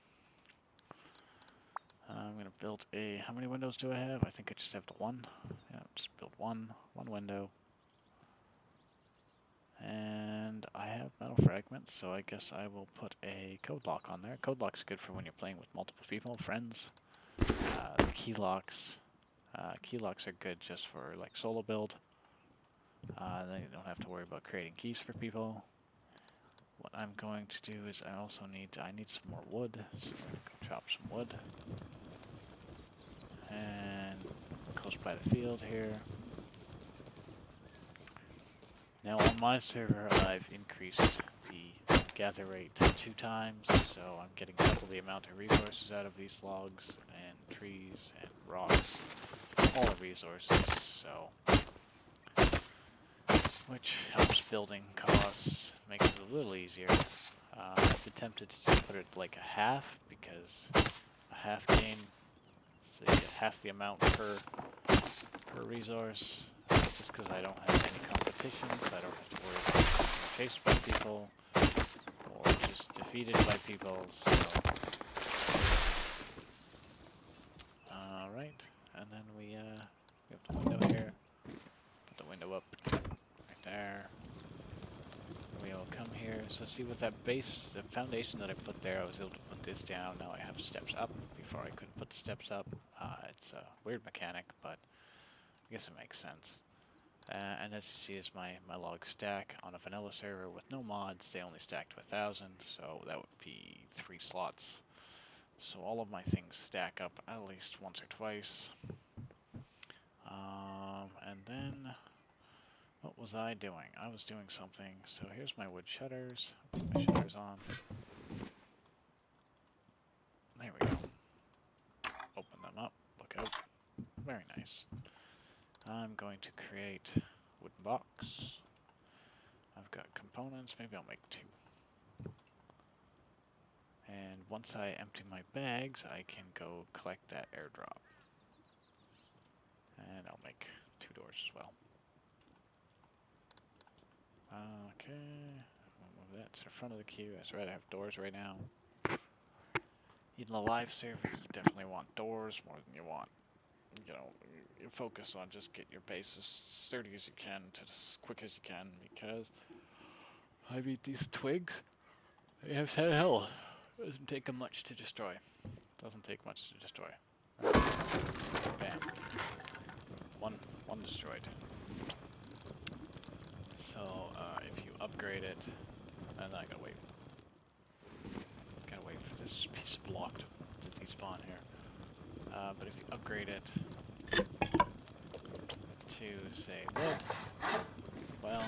I'm gonna build a. How many windows do I have? I think I just have the one. Yeah, just build one window. And I have metal fragments, so I guess I will put a code lock on there. Code lock's good for when you're playing with multiple people, friends. Key locks. Key locks are good just for like solo build. Then you don't have to worry about creating keys for people. What I'm going to do is I also need some more wood, so I'm going to go chop some wood. And close by the field here. Now on my server I've increased the gather rate to 2 times, so I'm getting double the amount of resources out of these logs and trees and rocks, all the resources, so which helps building costs, makes it a little easier. I've attempted to just put it like a half, because a half gain, so you get half the amount per resource, just because I don't have any competition, so I don't have to worry about being chased by people, or just defeated by people, so. Alright, and then we have the window here, put the window up. There. We'll come here. So see with that base, the foundation that I put there, I was able to put this down. Now I have steps up. Before I couldn't put the steps up. It's a weird mechanic, but I guess it makes sense. And as you see is my log stack on a vanilla server with no mods. They only stack to 1,000, so that would be 3 slots. So all of my things stack up at least once or twice. And then what was I doing? I was doing something. So here's my wood shutters. Put my shutters on. There we go. Open them up. Look out. Very nice. I'm going to create a wooden box. I've got components. Maybe I'll make 2. And once I empty my bags, I can go collect that airdrop. And I'll make 2 doors as well. Okay, I'll move that to the front of the queue. That's right, I have doors right now. In the live server, you definitely want doors more than you want. You know, you focus on just getting your base as sturdy as you can, to as quick as you can, because I mean, these twigs, they have had hell. It doesn't take them much to destroy. Doesn't take much to destroy. Bam. One destroyed. So, if you upgrade it, and I gotta wait. Gotta wait for this piece of block to despawn here. But if you upgrade it to, say, wood, well,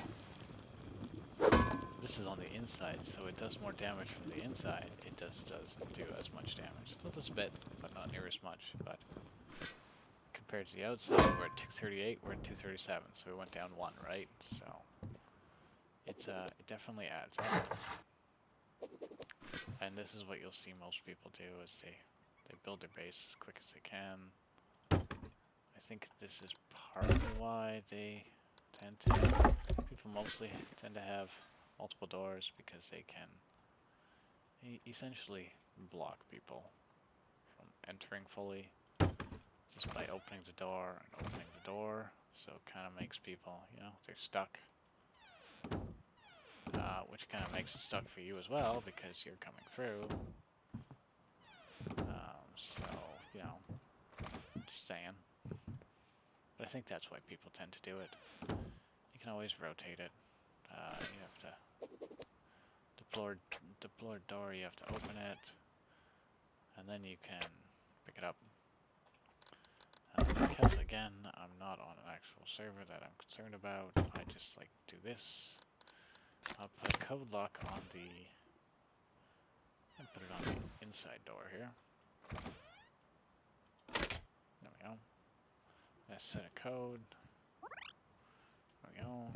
this is on the inside, so it does more damage from the inside. It just doesn't do as much damage. Still does a bit, but not near as much. But compared to the outside, we're at 238, we're at 237, so we went down 1, right? So it's it definitely adds up. And this is what you'll see most people do, is they build their base as quick as they can. I think this is partly why they tend to, people mostly tend to have multiple doors, because they can essentially block people from entering fully just by opening the door and opening the door. So it kind of makes people, you know, they're stuck. Which kind of makes it stuck for you as well, because you're coming through. So, you know, just saying. But I think that's why people tend to do it. You can always rotate it. You have to deploy door, you have to open it, and then you can pick it up. Because again, I'm not on an actual server that I'm concerned about, I just like do this. I'll put a code lock on the, and put it on the inside door here. There we go. Let's set a code. There we go.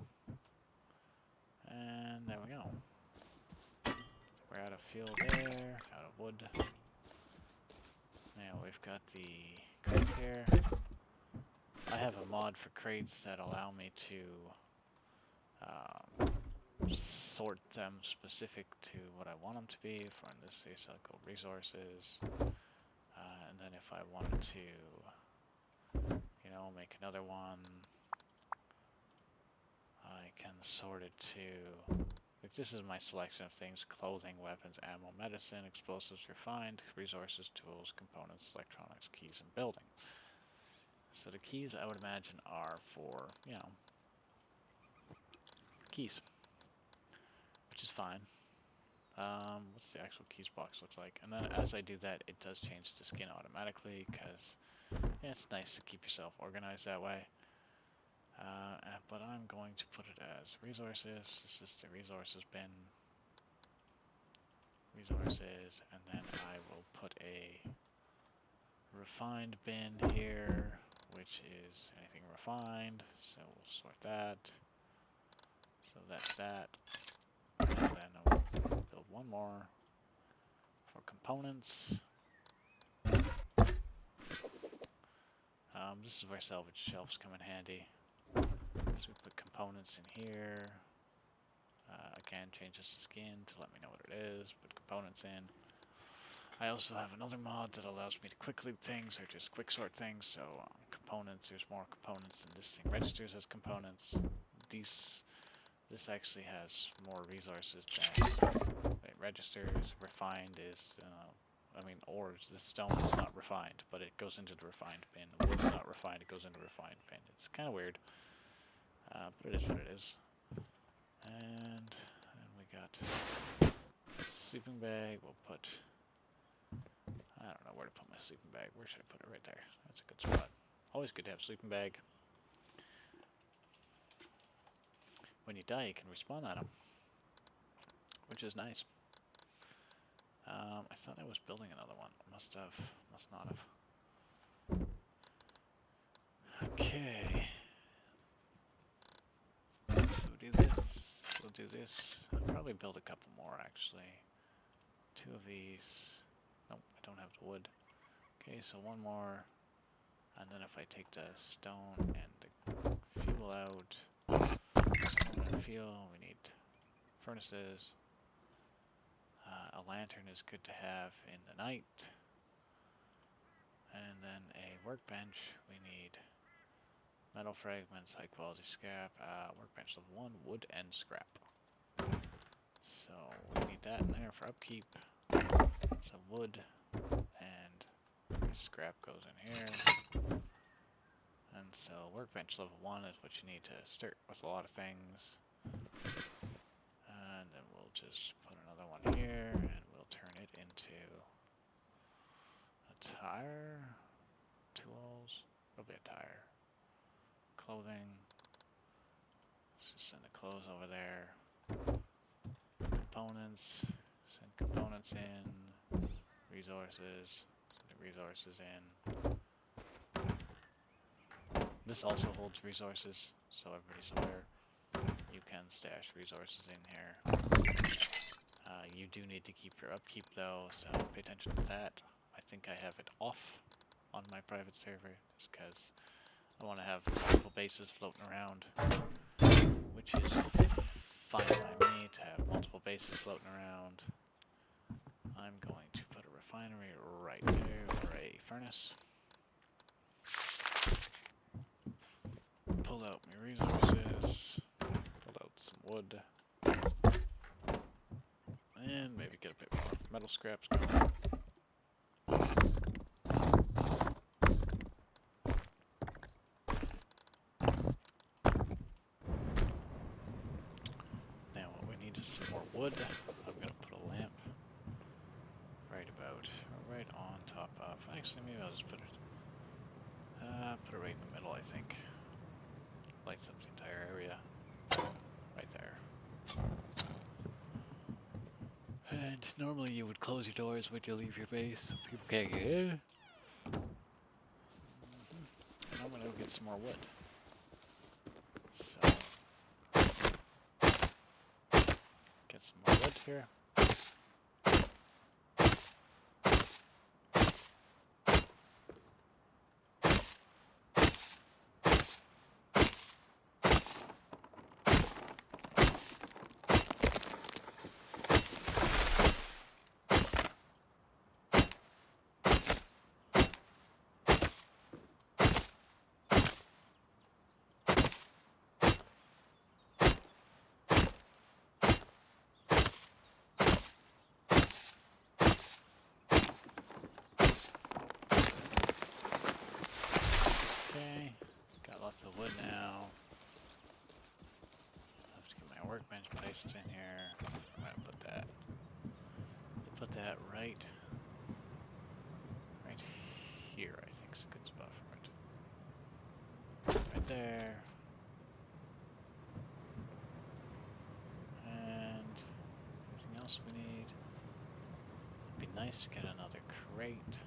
And there we go. We're out of fuel there, out of wood. Now we've got the crate here. I have a mod for crates that allow me to sort them specific to what I want them to be. For in this case, I'll go resources. And then if I wanted to, you know, make another one, I can sort it to, like, this is my selection of things: clothing, weapons, ammo, medicine, explosives, refined, resources, tools, components, electronics, keys, and building. So the keys, I would imagine, are for, you know, keys, which is fine. What's the actual keys box look like? And then as I do that, it does change the skin automatically, because yeah, it's nice to keep yourself organized that way. But I'm going to put it as resources. This is the resources bin. Resources, and then I will put a refined bin here, which is anything refined. So we'll sort that. So that's that. And then I'll build one more for components. This is where salvage shelves come in handy. So we put components in here. Again, change this to skin to let me know what it is. Put components in. I also have another mod that allows me to quick loot things, or just quick sort things. So components, there's more components, and this thing registers as components. This actually has more resources than it registers. Refined is, I mean, ores. The stone is not refined, but it goes into the refined bin. The wood's not refined, it goes into the refined bin. It's kind of weird, but it is what it is. And we got sleeping bag. We'll put, I don't know where to put my sleeping bag. Where should I put it? Right there. That's a good spot. Always good to have sleeping bag. When you die, you can respawn at them, which is nice. I thought I was building another one. Must not have. Okay. So we'll do this. We'll do this. I'll probably build a couple more, actually. 2 of these. Nope, I don't have the wood. Okay, so one more. And then if I take the stone and the fuel out, stone and fuel, we need furnaces. A lantern is good to have in the night. And then a workbench. We need metal fragments, high quality scrap, workbench level 1, wood and scrap. So we need that in there for upkeep. So wood and scrap goes in here. And so workbench level 1 is what you need to start with a lot of things. And then we'll just put another one here, and we'll turn it into a tire, tools, probably a tire, clothing. Let's just send the clothes over there. components. Send components in. Resources. Send resources in. This also holds resources, so everybody's aware. You can stash resources in here. You do need to keep your upkeep though, so pay attention to that. I think I have it off on my private server, just because I want to have multiple bases floating around, which is fine by me to have multiple bases floating around. I'm going to put a refinery right there, or a furnace. Pull out my resources, pull out some wood, and maybe get a bit more metal scraps going. Now what we need is some more wood. I'm going to put a lamp right on top of, actually maybe I'll just put it right in the middle, I think. Lights up the entire area. Right there. And normally you would close your doors when you leave your base so people can't get in. And I'm gonna go get some more wood. So get some more wood here. Okay, got lots of wood now. I have to get my workbench placed in here. I'm gonna put that right here, I think is a good spot for it. Right there. And everything else we need. It'd be nice to get another crate.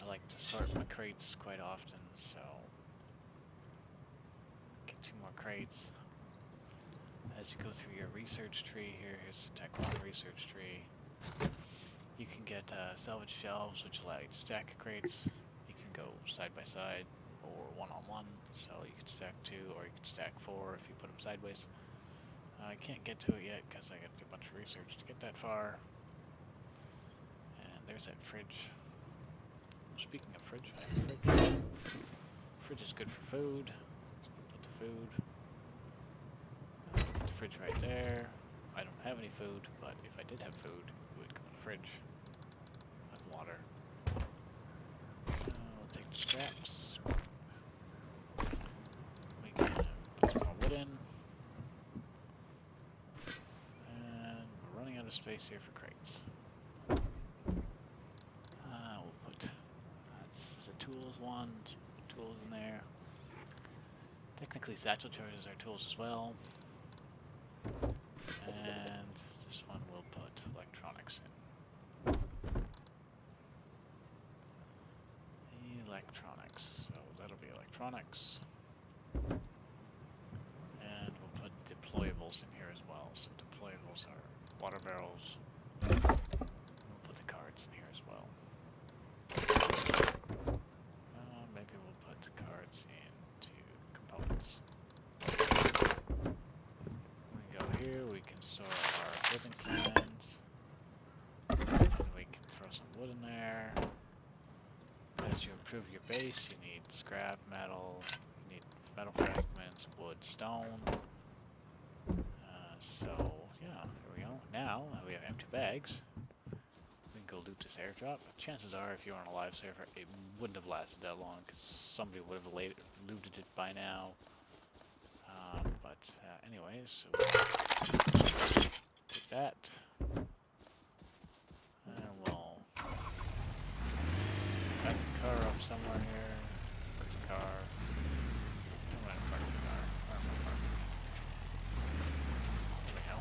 I like to sort my crates quite often, so get 2 more crates. As you go through your research tree here, here's the Tech 1 research tree. You can get salvage shelves, which allow you to stack crates. You can go side by side or one-on-one, so you can stack 2 or you can stack 4 if you put them sideways. I can't get to it yet because I got to do a bunch of research to get that far. And there's that fridge. Speaking of fridge, I have a fridge. Fridge is good for food. Put the food. Put the fridge right there. I don't have any food, but if I did have food, it would go in the fridge. I have water. We'll take the scraps. We can put some more wood in. And we're running out of space here for crates. Tools one, tools in there. Technically satchel charges are tools as well. And this one will put electronics in. Electronics, so that'll be electronics. And we'll put deployables in here as well. So deployables are water barrels. We'll put the cards in here as well. Maybe we'll put cards into components. We go here, we can store our building plans. And we can throw some wood in there. As you improve your base, you need scrap, metal, you need metal fragments, wood, stone. So, yeah, here we go. Now, we have empty bags. Go loot this airdrop. Chances are, if you're on a live server, it wouldn't have lasted that long because somebody would have looted it by now. But anyways, so take that, and we'll back the car up somewhere here. Where's the car? I'm gonna park the car. There we go.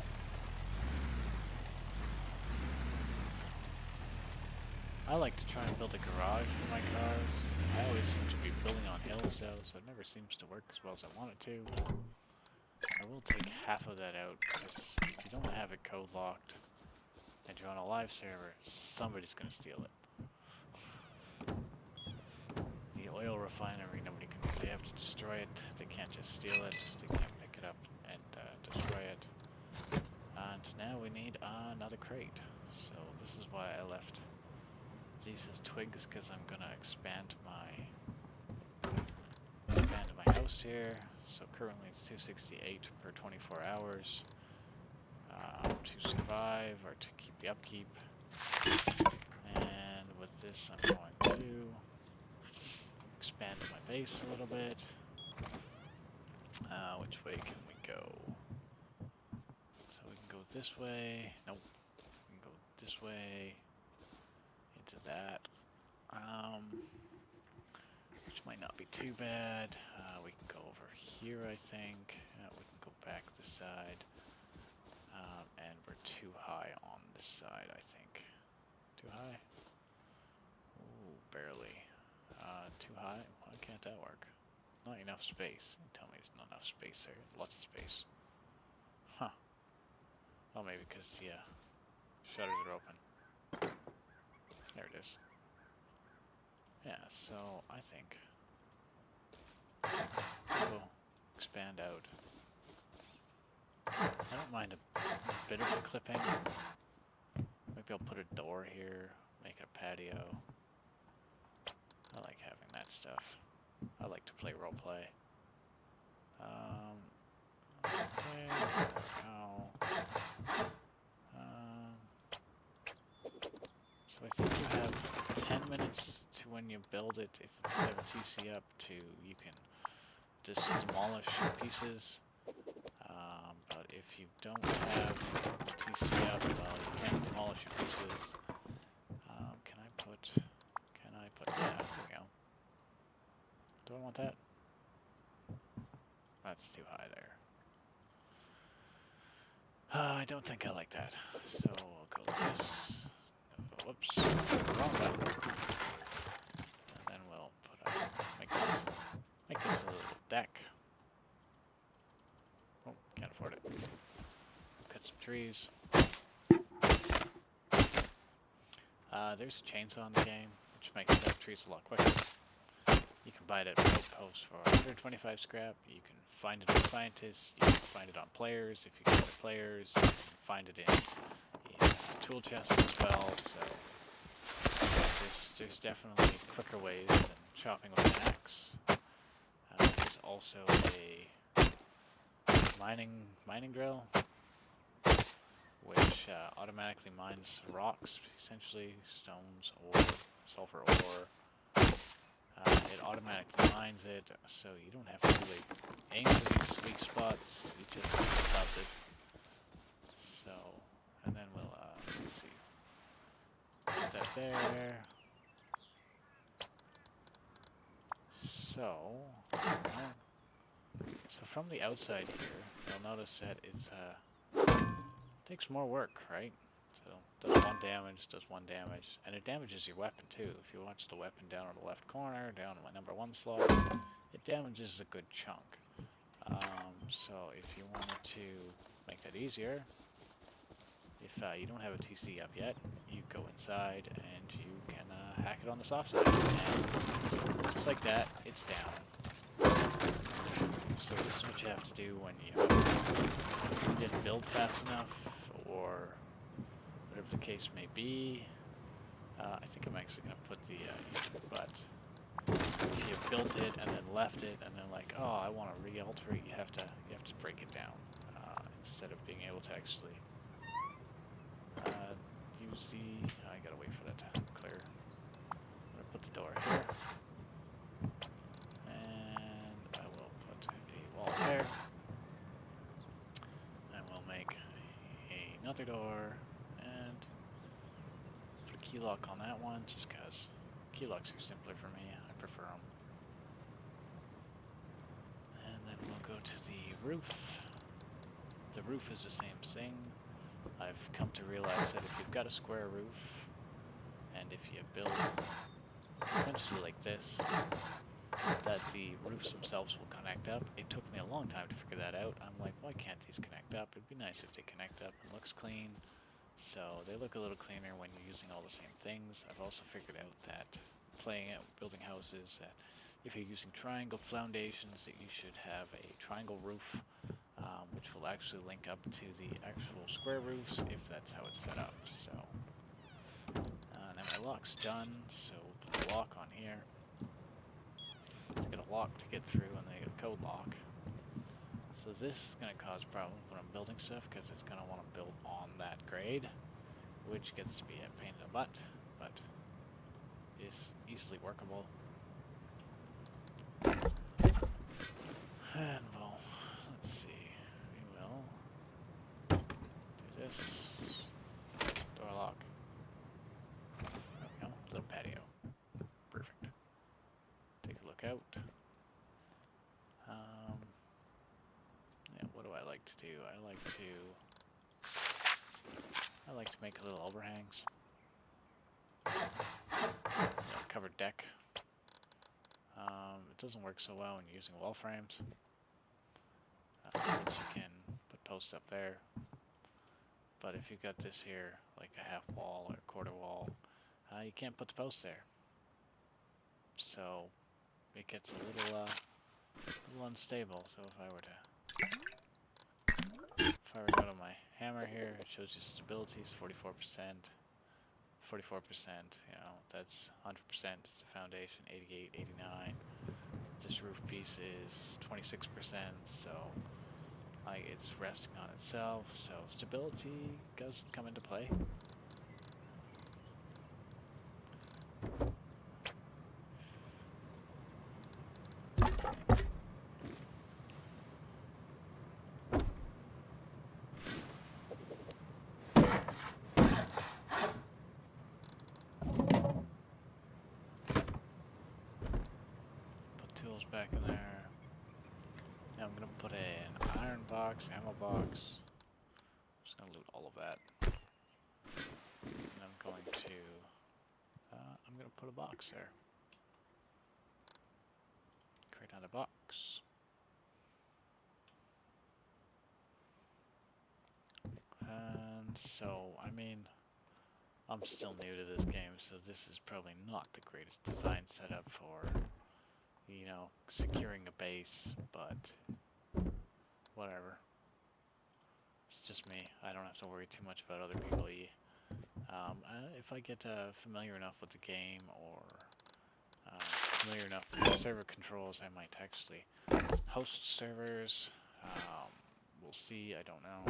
like to try and build a garage for my cars. I always seem to be building on hills though, so it never seems to work as well as I want it to. I will take half of that out, because if you don't have it code locked, and you're on a live server, somebody's gonna steal it. The oil refinery, nobody can, they have to destroy it, they can't just steal it, they can't pick it up and destroy it. And now we need another crate. So this is why I left these as twigs, because I'm gonna expand my house here. So currently it's 268 per 24 hours to survive or to keep the upkeep. And with this I'm going to expand my base a little bit. Which way can we go? So we can go this way. Nope. We can go this way into that. Which might not be too bad. We can go over here, I think. We can go back this side. And we're too high on this side, I think. Too high? Ooh, barely. Too high? Why can't that work? Not enough space. Tell me there's not enough space there. Lots of space. Huh. Well, maybe because, yeah, shutters are open. There it is. Yeah, so I think we'll expand out. I don't mind a bit of a clipping. Maybe I'll put a door here, make a patio. I like having that stuff. I like to play roleplay. Okay, now. So I think you have 10 minutes to when you build it. If you have a TC up to, you can just demolish pieces. But if you don't have a TC up, well, you can't demolish your pieces. Can I put, yeah, there we go. Do I want that? That's too high there. I don't think I like that. So we'll go like this. Whoops, wrong button. And then we'll put make this a little deck. Oh, can't afford it. Cut some trees. There's a chainsaw in the game, which makes cutting trees a lot quicker. You can buy it at Outpost for 125 scrap. You can find it on scientists. You can find it on players. If you go to players, you can find it in tool chests as well. So there's definitely quicker ways than chopping with an axe. There's also a mining drill, which automatically mines rocks, essentially stones or sulfur ore. It automatically mines it, so you don't have to really aim for these sweet spots, it just does it. So, and then we'll, let's see, put that there. So from the outside here, you'll notice that it's, takes more work, right? So, does one damage, and it damages your weapon too. If you watch the weapon down in the left corner, down in my #1 slot, it damages a good chunk. So if you wanted to make that easier, if you don't have a TC up yet, you go inside and you can hack it on the soft side, and just like that, it's down. So this is what you have to do when you didn't build fast enough, or whatever the case may be. I think I'm actually going to put the but if you built it and then left it and then like, oh, I want to re-alter it, you have to break it down instead of being able to actually use the. I gotta wait for that to clear. I'm gonna put the door here, and I will put a wall there, and we'll make another door. Key lock on that one, just because key locks are simpler for me. I prefer them. And then we'll go to the roof. The roof is the same thing. I've come to realize that if you've got a square roof and and if you build essentially like this, that the roofs themselves will connect up. It took me a long time to figure that out. I'm like, why can't these connect up? It'd be nice if they connect up and looks clean. So they look a little cleaner when you're using all the same things. I've also figured out that playing out building houses, that if you're using triangle foundations, that you should have a triangle roof, which will actually link up to the actual square roofs if that's how it's set up. So now my lock's done, so we'll put the lock on here. They get a lock to get through, and they get a code lock. So this is going to cause problems when I'm building stuff, because it's going to want to build on that grade, which gets to be a pain in the butt, but is easily workable. And well, let's see, we will do this. Door lock. There we go, little patio. Perfect. Take a look out. Yeah, what do I like to do? I like to make little overhangs. Covered deck. It doesn't work so well when you're using wall frames. But you can put posts up there. But if you've got this here, like a half wall or a quarter wall, you can't put the posts there. So it gets a little unstable. So if I were to go to my hammer here, it shows you stability is 44%. 44%, you know, that's 100%, it's the foundation, 88, 89. This roof piece is 26%, so it's resting on itself, so stability does come into play. Back in there. Now I'm gonna put an iron box, ammo box. I'm just gonna loot all of that. And I'm going to put a box there. Create another box. And so, I mean, I'm still new to this game, so this is probably not the greatest design setup for, you know, securing a base, but whatever. It's just me. I don't have to worry too much about other people. If I get familiar enough with the game, or familiar enough with the server controls, I might actually host servers. We'll see, I don't know.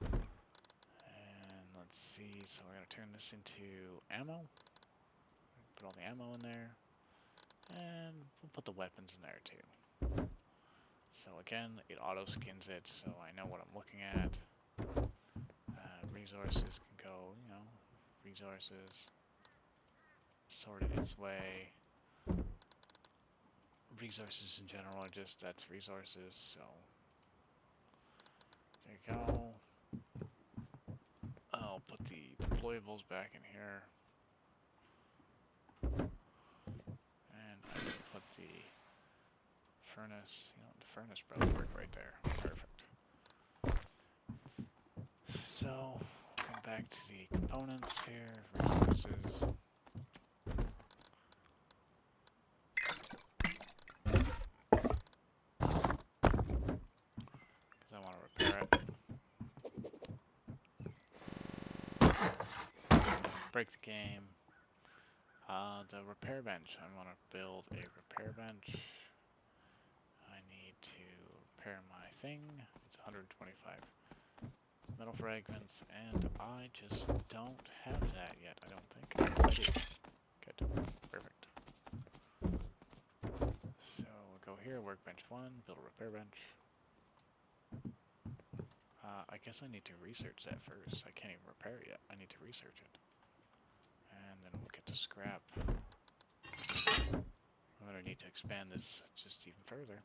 And let's see, so we're going to turn this into ammo. Put all the ammo in there. And we'll put the weapons in there too. So again, it auto skins it, so I know what I'm looking at. Resources can go, you know, resources, sorted its way. Resources in general are just, that's resources, so there you go. I'll put the deployables back in here. And I will put the furnace, you know, the furnace probably work right there. Perfect. So, come back to the components here, resources. Because I want to repair it. Break the game. The repair bench. I want to build a repair bench. I need to repair my thing. It's 125 metal fragments, and I just don't have that yet, I don't think. I do. Good. Perfect. So we'll go here, workbench 1, build a repair bench. I guess I need to research that first. I can't even repair it yet. I need to research it. And then we'll get to scrap. I'm going to need to expand this just even further.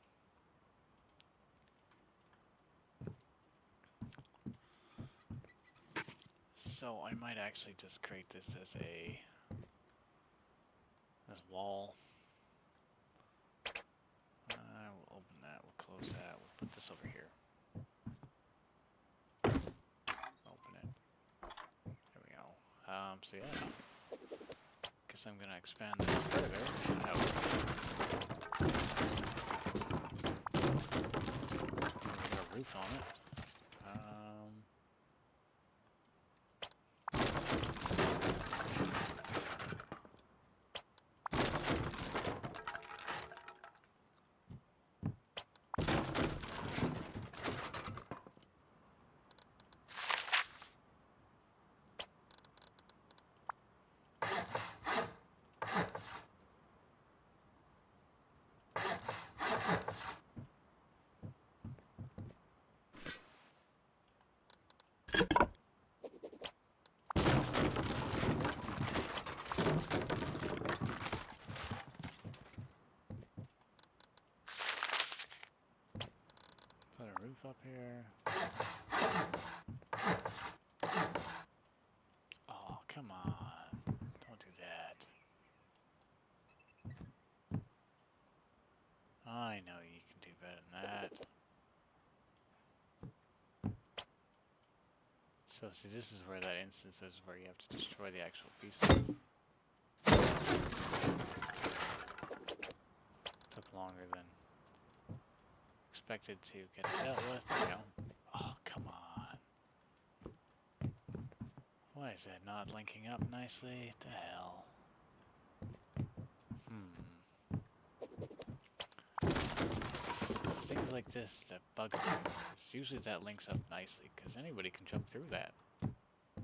So I might actually just create this as a This wall. We'll open that, we'll close that, we'll put this over here. Open it. There we go. So yeah. Guess I'm gonna expand this further. Get a roof on it. Put a roof up here. Oh, come on. Don't do that. I know you can do better than that. So see, this is where that instance is where you have to destroy the actual piece. Took longer than expected to get it dealt with. There we go. Oh, come on. Why is that not linking up nicely? The hell. Things like this that bug me. It's usually that links up nicely, because anybody can jump through that.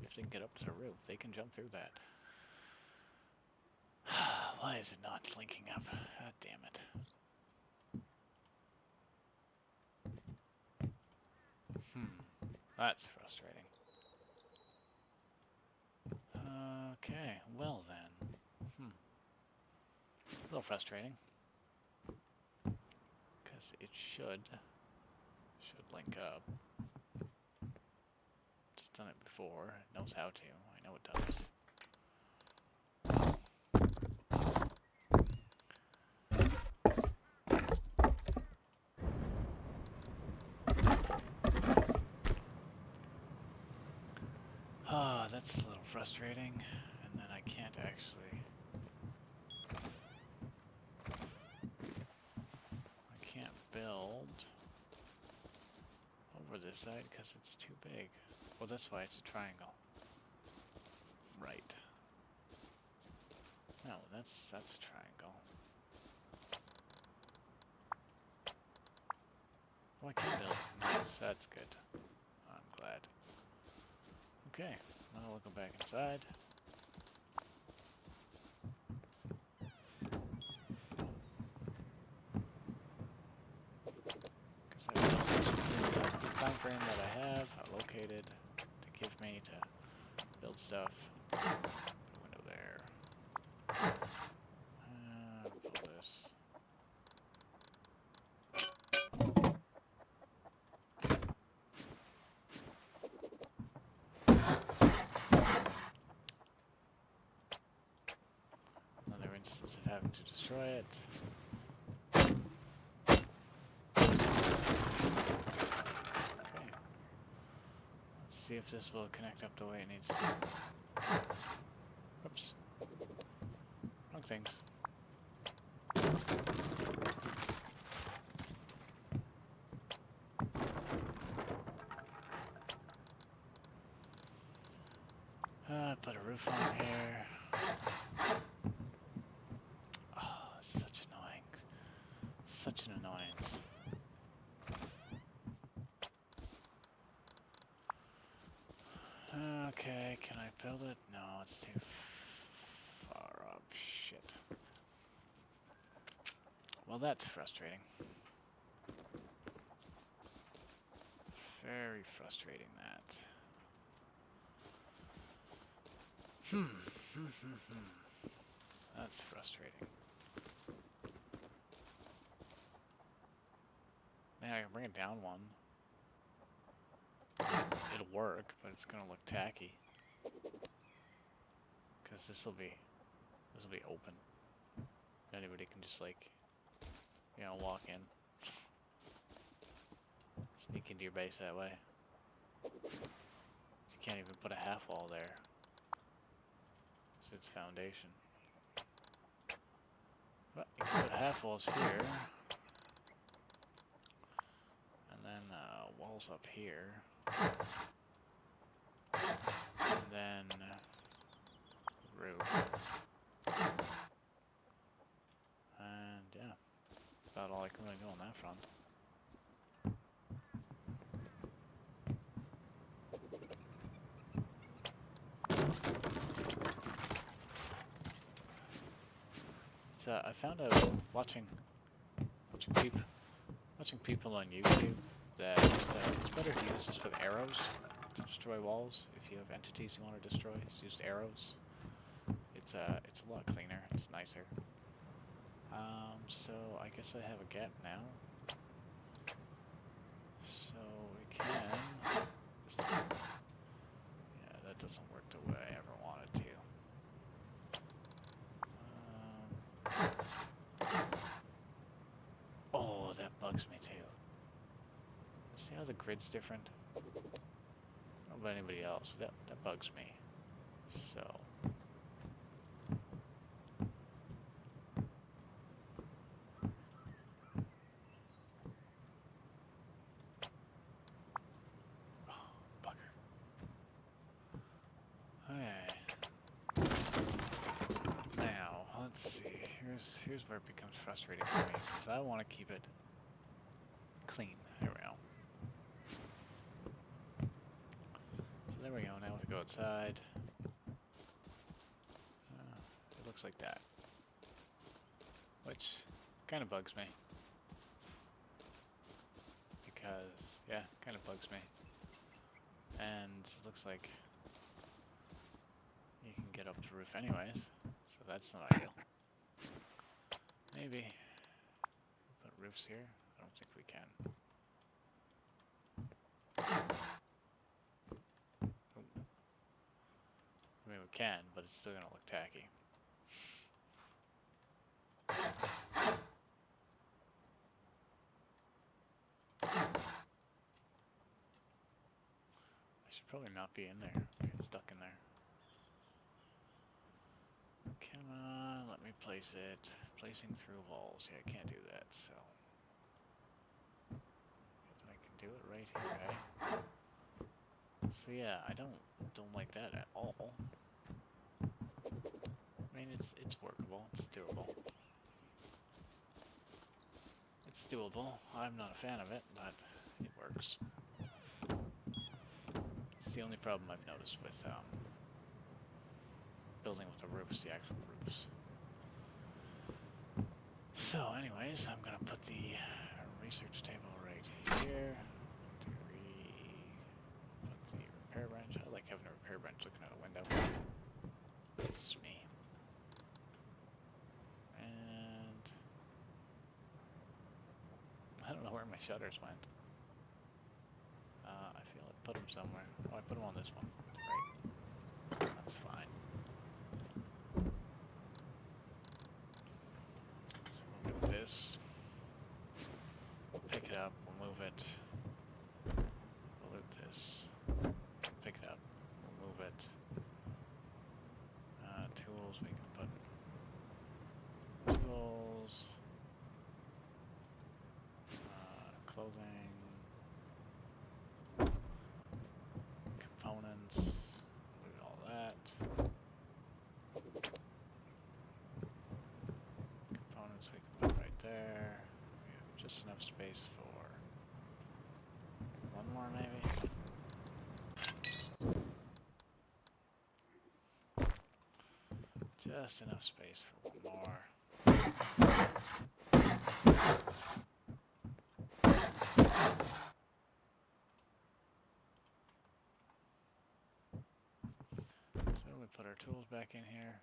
If they can get up to the roof, they can jump through that. Why is it not linking up? God damn it. That's frustrating. Okay, well then. A little frustrating. Because it should link up. It's done it before. It knows how to. I know it does. Ah, that's a little frustrating. And then I can't actually... I can't build over this side because it's too big. Well, that's why it's a triangle. Right. No, that's a triangle. Oh, I can build. Nice, that's good. I'm glad. Okay, now we'll go back inside. Because I built this within the time frame that I have allocated to give me to build stuff. Put a window there. Pull this. Another instance of having to destroy it. Okay. Let's see if this will connect up the way it needs to. Oops. Wrong things. Put a roof on here. Oh, such annoying. Such an annoyance. Okay, can I build it? No, it's too far up. Shit. Well, that's frustrating. Very frustrating, that. That's frustrating. Man, I can bring it down one. It'll work, but it's gonna look tacky. Because this will be open. Anybody can just like, you know, walk in. Sneak into your base that way. You can't even put a half wall there. It's its foundation. But you can put half walls here. And then walls up here. And then roof. And yeah, about all I can really do on that front. It's, I found out watching people on YouTube that it's better to use this with arrows to destroy walls. If you have entities you want to destroy, just use arrows. It's a lot cleaner. It's nicer. So I guess I have a gap now. So we can. Yeah, that doesn't work the way I ever wanted to. Oh, that bugs me too. See how the grid's different? I don't know about anybody else. That bugs me. So. Let's see, here's where it becomes frustrating for me, because I want to keep it clean. There we go. So there we go, now if we go outside, it looks like that. Which kind of bugs me. Because, yeah, kind of bugs me. And it looks like you can get up to the roof anyways, so that's not ideal. Maybe put roofs here. I don't think we can. Ooh. I mean, we can, but it's still gonna look tacky. I should probably not be in there. I get stuck in there. Come on, let me place it. Placing through walls. Yeah, I can't do that, so. I can do it right here, eh? So yeah, I don't like that at all. I mean, it's workable. It's doable. It's doable. I'm not a fan of it, but it works. It's the only problem I've noticed with building with the roofs, the actual roofs. So anyways, I'm gonna put the research table right here. Put the repair bench. I like having a repair bench looking out a window. This is me. And I don't know where my shutters went. I feel I put them somewhere. Oh, I put them on this one. Right. That's fine. So we'll move this. Pick it up. We'll move it. We'll loot this. Pick it up. We'll move it. Tools. We can put tools. Clothing. Components. Loot all that. Components we can put right there. We have just enough space for one more, maybe. Just enough space for one more. So we put our tools back in here.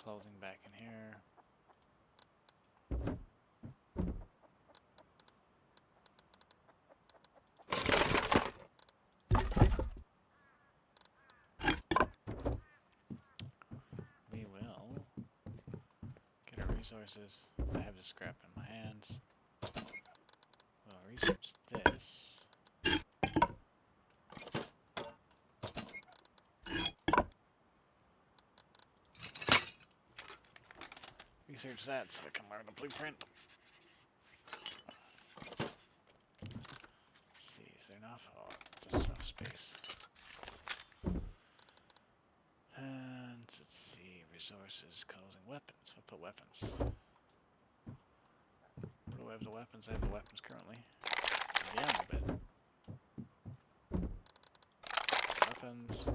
Clothing back in here. resources. I have the scrap in my hands. We'll research this. Research that so I can learn the blueprint. Let's see, is there enough? Oh, just enough space. And let's see, resources, clothing, weapons. We'll put weapons. Where do I have the weapons? I have the weapons currently. The ammo bit. Weapons.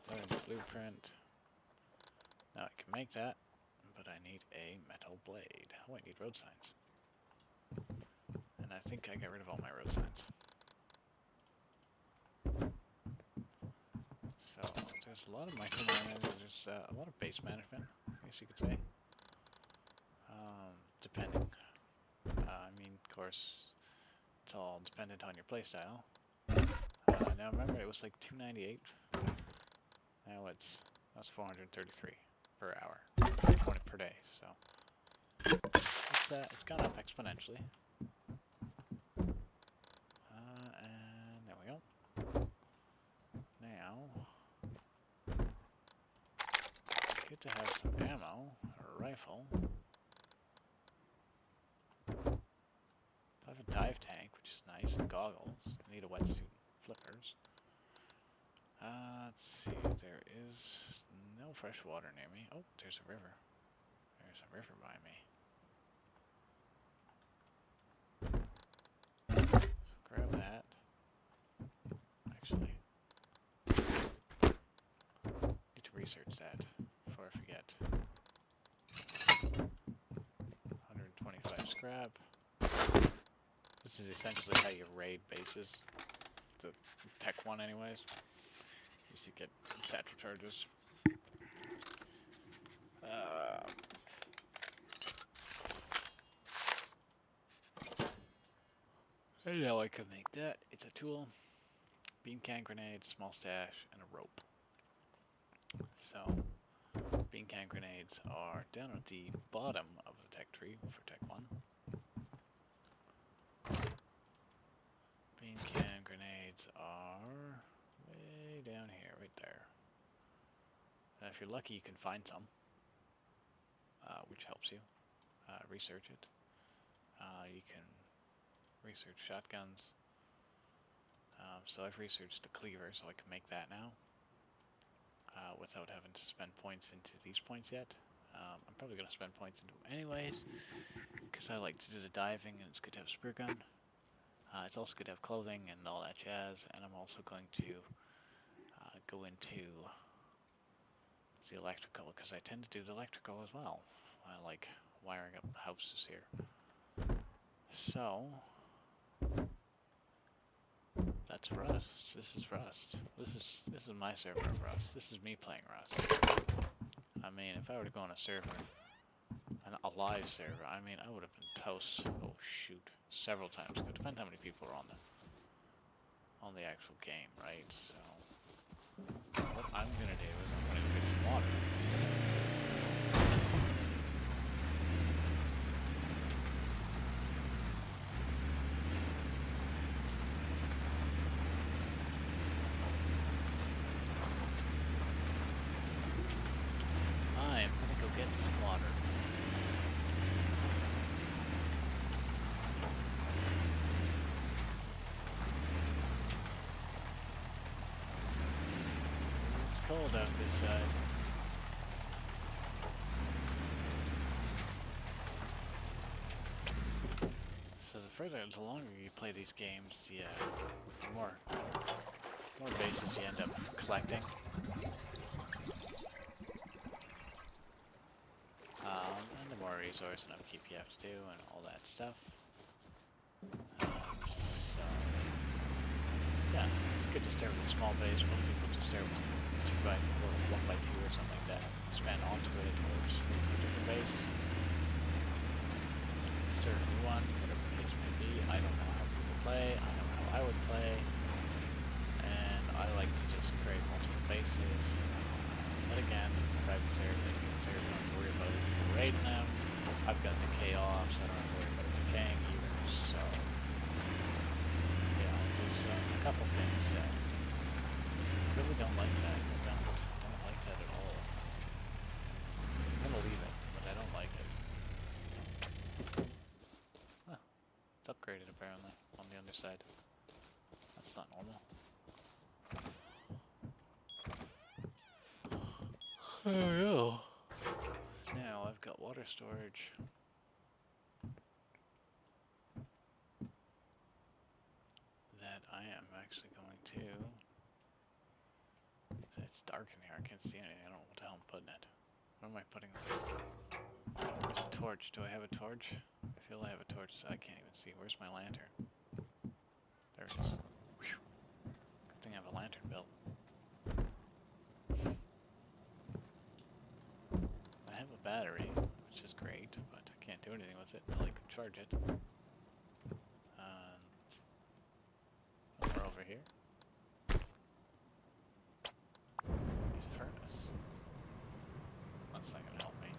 Learn the blueprint. Now I can make that, but I need a metal blade. Oh, I need road signs. And I think I got rid of all my road signs. So, there's a lot of micromanagement, there's a lot of base management, I guess you could say. Depending. I mean, of course, it's all dependent on your playstyle. Now remember, it was like 298. Now that's 433 per hour, 20 per day. So it's gone up exponentially. And there we go. Now, good to have some ammo, or a rifle. I have a dive tank, which is nice, and goggles. I need a wetsuit and flippers. Let's see, there is no fresh water near me. Oh, there's a river. There's a river by me. So grab that. Actually, need to research that before I forget. 125 scrap. This is essentially how you raid bases. The tech one anyways. Just to get satchel charges. And now I can make that. It's a tool. Bean can grenade, small stash, and a rope. So, bean can grenades are down at the bottom of the tech tree for tech 1. Bean can grenades are way down here, right there. If you're lucky, you can find some, which helps you research it. You can research shotguns. So I've researched the cleaver, so I can make that now without having to spend points into these points yet. I'm probably going to spend points into them anyways, because I like to do the diving, and it's good to have a spear gun. It's also good to have clothing and all that jazz, and I'm also going to go into the electrical, because I tend to do the electrical as well. I like wiring up houses here. So, that's Rust. This is Rust. This is my server of Rust. This is me playing Rust. I mean, if I were to go on a server, a live server, I mean, I would have been toast. Oh shoot, several times. It depends how many people are on the actual game, right? So, what I'm gonna do is I'm gonna get some water. I'm gonna go get some water. It's cold out this side. So the longer you play these games, the more bases you end up collecting. And the more resource and upkeep you have to do and all that stuff. So, yeah, it's good to start with a small base. Most people just start with 1x2 or something like that. Expand onto it or just move to a different base. Start a new one, whatever the case may be. I don't know how people play. I don't know how I would play. And I like to just create multiple bases. But again, private server, don't like that. I don't like that at all. I'm gonna leave it, but I don't like it. Huh. It's upgraded apparently on the underside. That's not normal. Oh yeah. Now I've got water storage. That I am actually going to. It's dark in here. I can't see anything. I don't know what the hell I'm putting it. Where am I putting this? Where's a torch? Do I have a torch? I feel I have a torch, so I can't even see. Where's my lantern? There it is. Whew. Good thing I have a lantern built. I have a battery, which is great, but I can't do anything with it until I can charge it. Somewhere over here. There's a furnace. That's not gonna help me.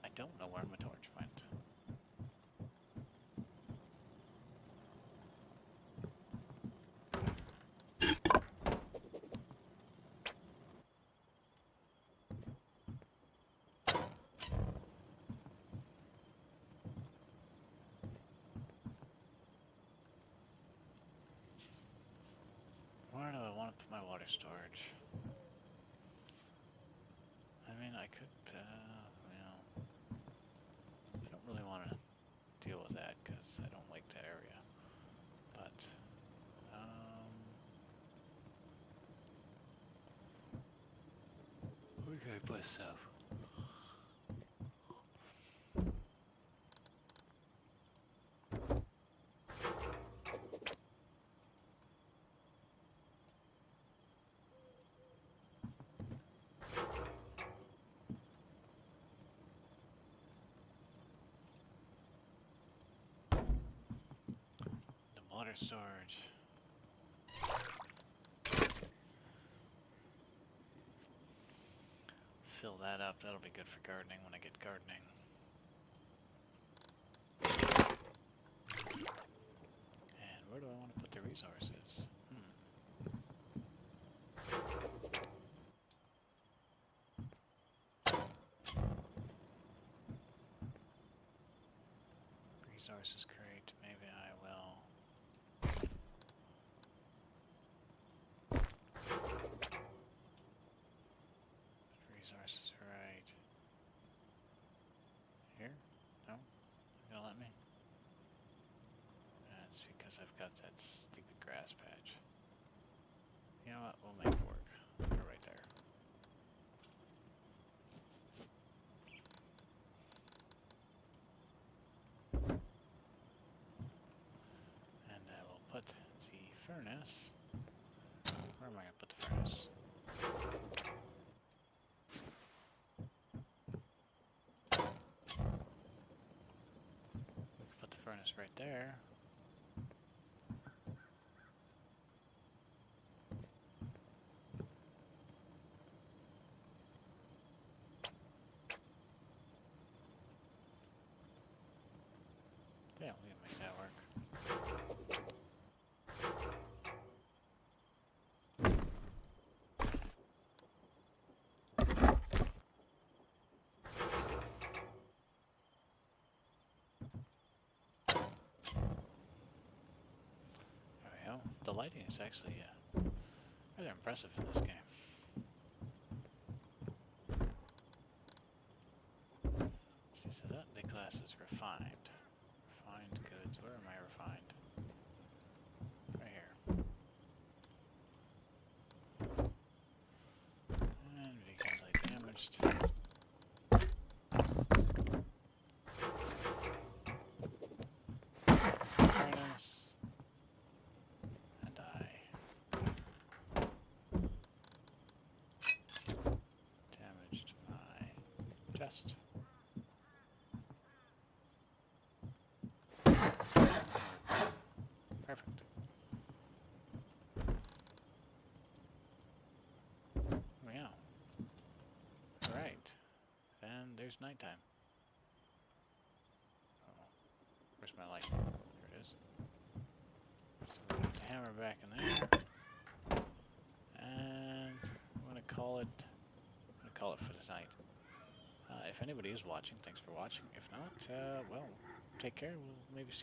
I don't know where my torch went. Where do I want to put my water storage? I mean, I could, you know, I don't really want to deal with that because I don't like that area. But, where can I put stuff? Water storage. Let's fill that up. That'll be good for gardening when I get gardening. And where do I want to put the resources? Resources crate. Maybe I will. Resources right here? No? You gonna let me? That's because I've got that stupid grass patch. You know what? We'll make it work. Put it right there. And I will put the furnace. Where am I gonna put the furnace? Put the furnace right there. Yeah, we can make that work. There we go. The lighting is actually rather impressive in this game. See, so that the class is refined. Refined goods. Where am I refined? Right here. And because I damaged furnace, and I damaged my chest. Perfect. Yeah. Alright. And there's nighttime. Uh-oh. Where's my light? There it is. So we have to hammer back in there. And I'm gonna call it for tonight. If anybody is watching, thanks for watching. If not, well, take care. We'll maybe see